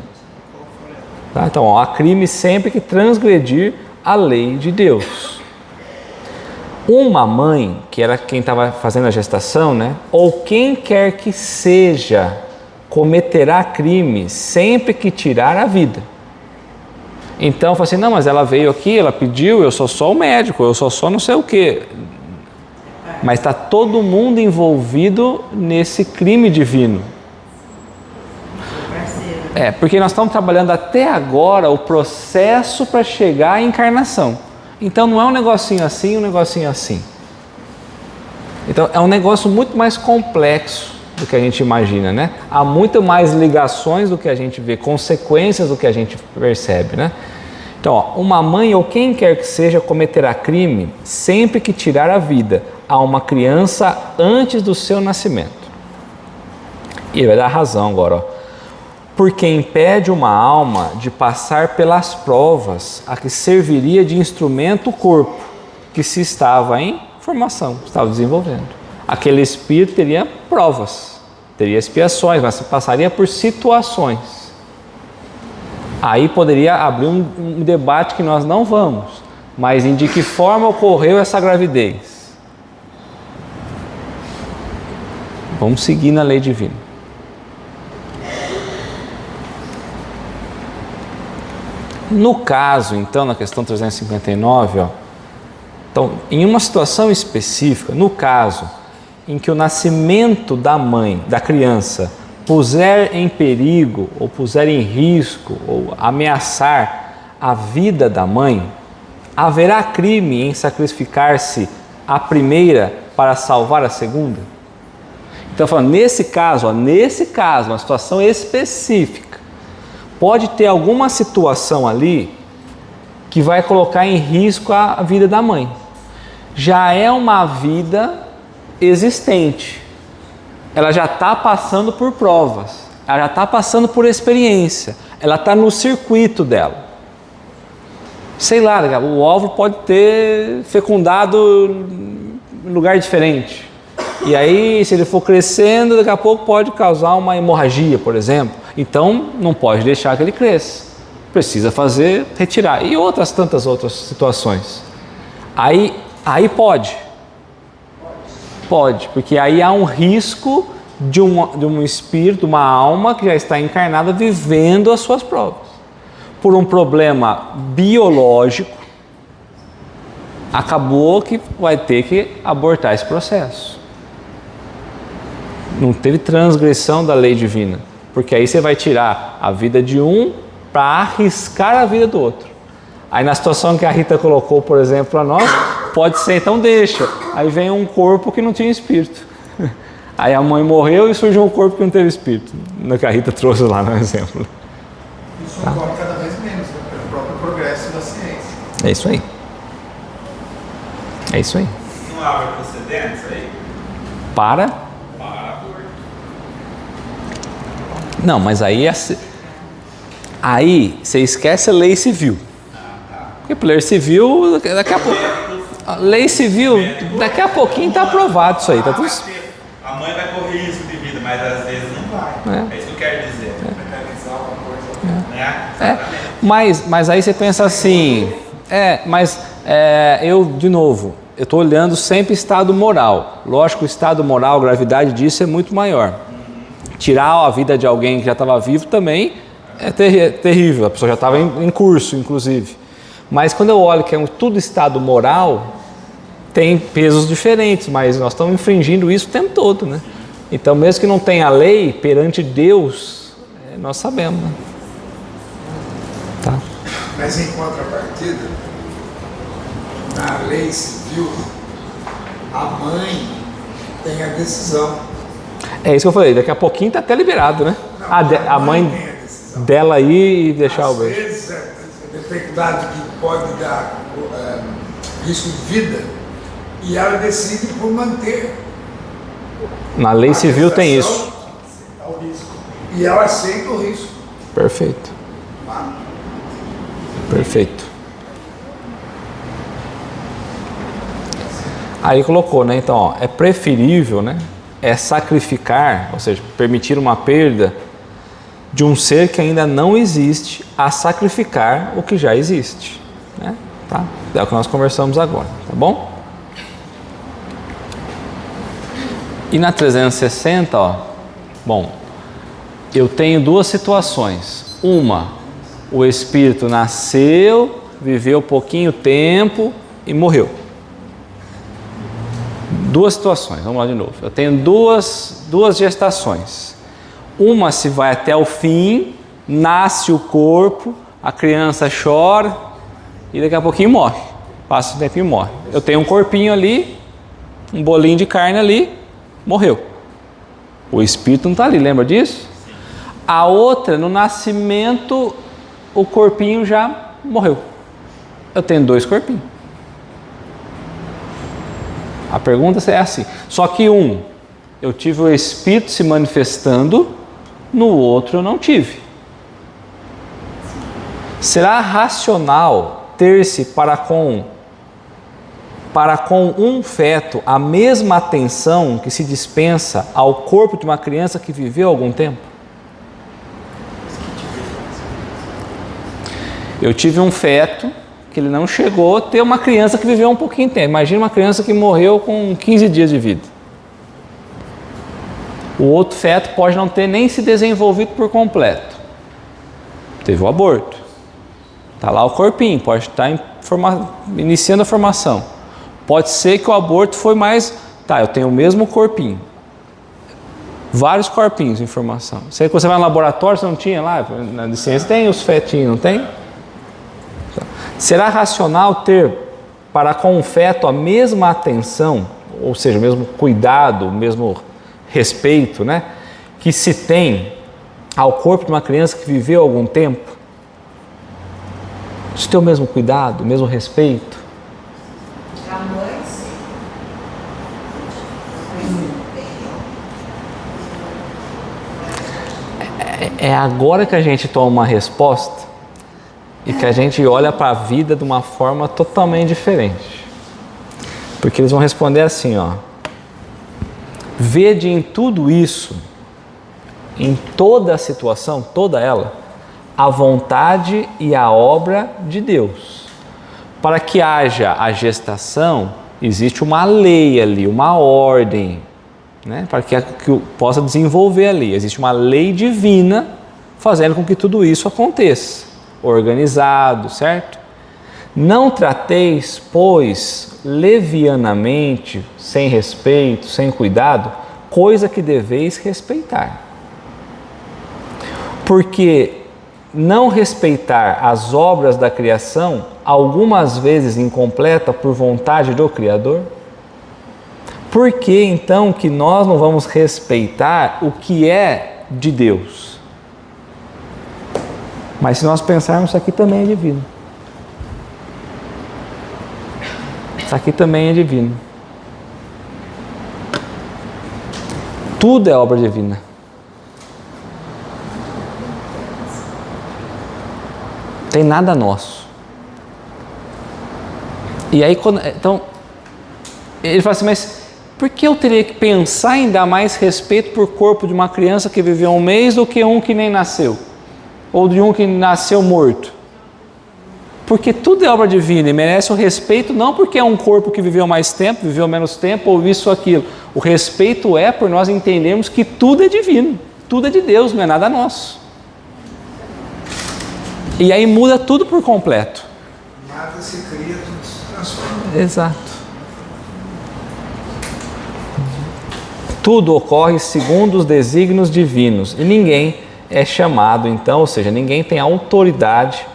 Tá? Então, ó, há crime sempre que transgredir a lei de Deus. Uma mãe, que era quem estava fazendo a gestação, né? Ou quem quer que seja, cometerá crime sempre que tirar a vida. Então, fala assim, não, mas ela veio aqui, ela pediu, eu sou só o médico, eu sou só não sei o quê. Mas está todo mundo envolvido nesse crime divino. Porque nós estamos trabalhando até agora o processo para chegar à encarnação. Então não é um negocinho assim, um negocinho assim. Então é um negócio muito mais complexo do que a gente imagina, né? Há muito mais ligações do que a gente vê, consequências do que a gente percebe, né? Então, ó, uma mãe ou quem quer que seja cometerá crime sempre que tirar a vida a uma criança antes do seu nascimento. E ele vai dar razão agora, ó. Porque impede uma alma de passar pelas provas a que serviria de instrumento o corpo que se estava em formação, estava desenvolvendo. Aquele espírito teria provas, teria expiações, mas passaria por situações. Aí poderia abrir um debate que nós não vamos, mas em de que forma ocorreu essa gravidez. Vamos seguir na lei divina. No caso, então, na questão 359, ó, então, em uma situação específica, no caso em que o nascimento da mãe, da criança, puser em perigo, ou puser em risco, ou ameaçar a vida da mãe, haverá crime em sacrificar-se a primeira para salvar a segunda? Então, falando, nesse caso, uma situação específica, pode ter alguma situação ali que vai colocar em risco a vida da mãe. Já é uma vida existente. Ela já está passando por provas, ela já está passando por experiência, ela está no circuito dela. Sei lá, o óvulo pode ter fecundado em lugar diferente. E aí, se ele for crescendo, daqui a pouco pode causar uma hemorragia, por exemplo. Então, não pode deixar que ele cresça. Precisa retirar. E tantas outras situações. Aí pode. Pode, porque aí há um risco de um espírito, uma alma que já está encarnada vivendo as suas provas. Por um problema biológico, acabou que vai ter que abortar esse processo. Não teve transgressão da lei divina, porque aí você vai tirar a vida de um para arriscar a vida do outro. Aí na situação que a Rita colocou, por exemplo, para nós, pode ser, então deixa. Aí vem um corpo que não tinha espírito. Aí a mãe morreu e surgiu um corpo que não teve espírito. No que a Rita trouxe lá no exemplo. Isso ocorre cada vez menos, né? Pelo próprio progresso da ciência. É isso aí. É isso aí. Não abre precedentes aí? Para? Não, mas aí você esquece a lei civil. Porque lei civil, daqui a pouco. Lei civil, daqui a pouquinho está aprovado isso aí. Tá tudo... A mãe vai correr risco de vida, mas às vezes não vai. É isso que eu quero dizer. Mas aí você pensa assim, de novo, eu estou olhando sempre estado moral. Lógico, o estado moral, a gravidade disso é muito maior. Tirar a vida de alguém que já estava vivo também é terrível, a pessoa já estava em curso, inclusive. Mas quando eu olho que é tudo estado moral, tem pesos diferentes, mas nós estamos infringindo isso o tempo todo, né? Então, mesmo que não tenha lei, perante Deus, nós sabemos, né? Tá. Mas em contrapartida, na lei civil, a mãe tem a decisão. É isso que eu falei, daqui a pouquinho está até liberado, né? Não, a mãe dela aí e deixar o beijo. Às vezes, a dificuldade que pode dar risco de vida, e ela decide por manter. Na lei civil tem isso. Ao risco. E ela aceita o risco. Perfeito. Perfeito. Aí colocou, né? Então, ó, é preferível, né? É sacrificar, ou seja, permitir uma perda de um ser que ainda não existe, a sacrificar o que já existe, né? Tá? É o que nós conversamos agora, tá bom? E na 360, ó, bom, eu tenho duas situações. Uma, o espírito nasceu, viveu pouquinho tempo e morreu. Duas situações, vamos lá de novo. Eu tenho duas gestações. Uma se vai até o fim, nasce o corpo, a criança chora e daqui a pouquinho morre. Passa um tempinho e morre. Eu tenho um corpinho ali, um bolinho de carne ali, morreu. O espírito não está ali, lembra disso? A outra, no nascimento, o corpinho já morreu. Eu tenho dois corpinhos. A pergunta é assim, só que eu tive o espírito se manifestando, no outro eu não tive. Será racional ter-se para com um feto a mesma atenção que se dispensa ao corpo de uma criança que viveu algum tempo? Eu tive um feto que ele não chegou a ter uma criança que viveu um pouquinho de tempo. Imagina uma criança que morreu com 15 dias de vida. O outro feto pode não ter nem se desenvolvido por completo. Teve o aborto. Está lá o corpinho, pode estar iniciando a formação. Pode ser que o aborto foi mais Tá, eu tenho o mesmo corpinho. Vários corpinhos de informação. Sei que você vai no laboratório, você não tinha lá? Na ciência tem os fetinhos, não tem? Será racional ter para com o feto a mesma atenção, ou seja, o mesmo cuidado, o mesmo respeito, né, que se tem ao corpo de uma criança que viveu algum tempo? Se tem o mesmo cuidado, o mesmo respeito? A mãe, sim. É agora que a gente toma uma resposta e que a gente olha para a vida de uma forma totalmente diferente. Porque eles vão responder assim, ó: vede em tudo isso, em toda a situação, toda ela, a vontade e a obra de Deus. Para que haja a gestação, existe uma lei ali, uma ordem, né? Para que possa desenvolver a lei. Existe uma lei divina fazendo com que tudo isso aconteça, organizado, certo? Não trateis, pois, levianamente, sem respeito, sem cuidado, coisa que deveis respeitar. Porque não respeitar as obras da criação, algumas vezes incompleta por vontade do Criador? Por que então que nós não vamos respeitar o que é de Deus? Mas se nós pensarmos, isso aqui também é divino. Isso aqui também é divino. Tudo é obra divina. Tem nada nosso. E aí, então, ele fala assim, mas por que eu teria que pensar em dar mais respeito por corpo de uma criança que viveu um mês do que um que nem nasceu? Ou de um que nasceu morto? Porque tudo é obra divina e merece o respeito, não porque é um corpo que viveu mais tempo, viveu menos tempo, ou isso ou aquilo. O respeito é por nós entendermos que tudo é divino, tudo é de Deus, não é nada nosso. E aí muda tudo por completo. Nada se cria, tudo se transforma. Exato. Tudo ocorre segundo os desígnios divinos e ninguém é chamado, então, ou seja, ninguém tem autoridade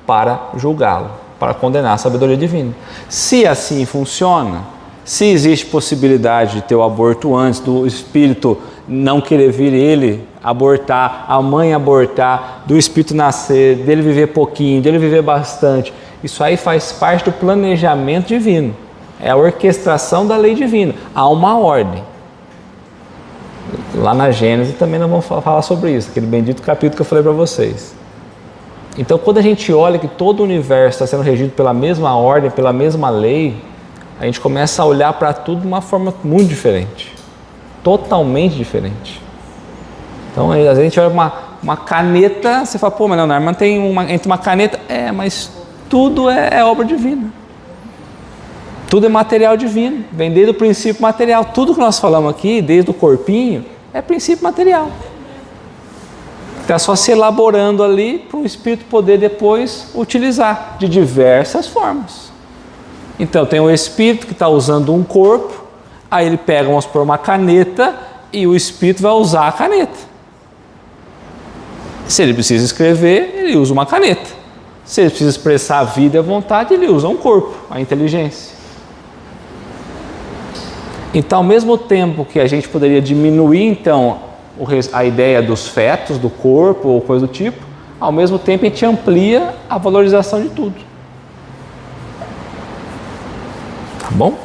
para julgá-lo, para condenar a sabedoria divina. Se assim funciona, se existe possibilidade de ter o aborto antes, do espírito não querer vir ele abortar, a mãe abortar, do espírito nascer, dele viver pouquinho, dele viver bastante, isso aí faz parte do planejamento divino, é a orquestração da lei divina, há uma ordem. Lá na Gênesis também nós vamos falar sobre isso, aquele bendito capítulo que eu falei para vocês. Então, quando a gente olha que todo o universo está sendo regido pela mesma ordem, pela mesma lei, a gente começa a olhar para tudo de uma forma muito diferente, totalmente diferente. Então, às vezes a gente olha uma caneta, você fala, pô, mas Leonardo, mas tem entre uma caneta, mas tudo é obra divina. Tudo é material divino, vem desde o princípio material. Tudo que nós falamos aqui, desde o corpinho, é princípio material. Está só se elaborando ali para o espírito poder depois utilizar de diversas formas. Então tem o espírito que está usando um corpo, aí ele pega, vamos supor, uma caneta e o espírito vai usar a caneta. Se ele precisa escrever, ele usa uma caneta. Se ele precisa expressar a vida e a vontade, ele usa um corpo, a inteligência. Então, ao mesmo tempo que a gente poderia diminuir, então, a ideia dos fetos, do corpo ou coisa do tipo, ao mesmo tempo a gente amplia a valorização de tudo. Tá bom?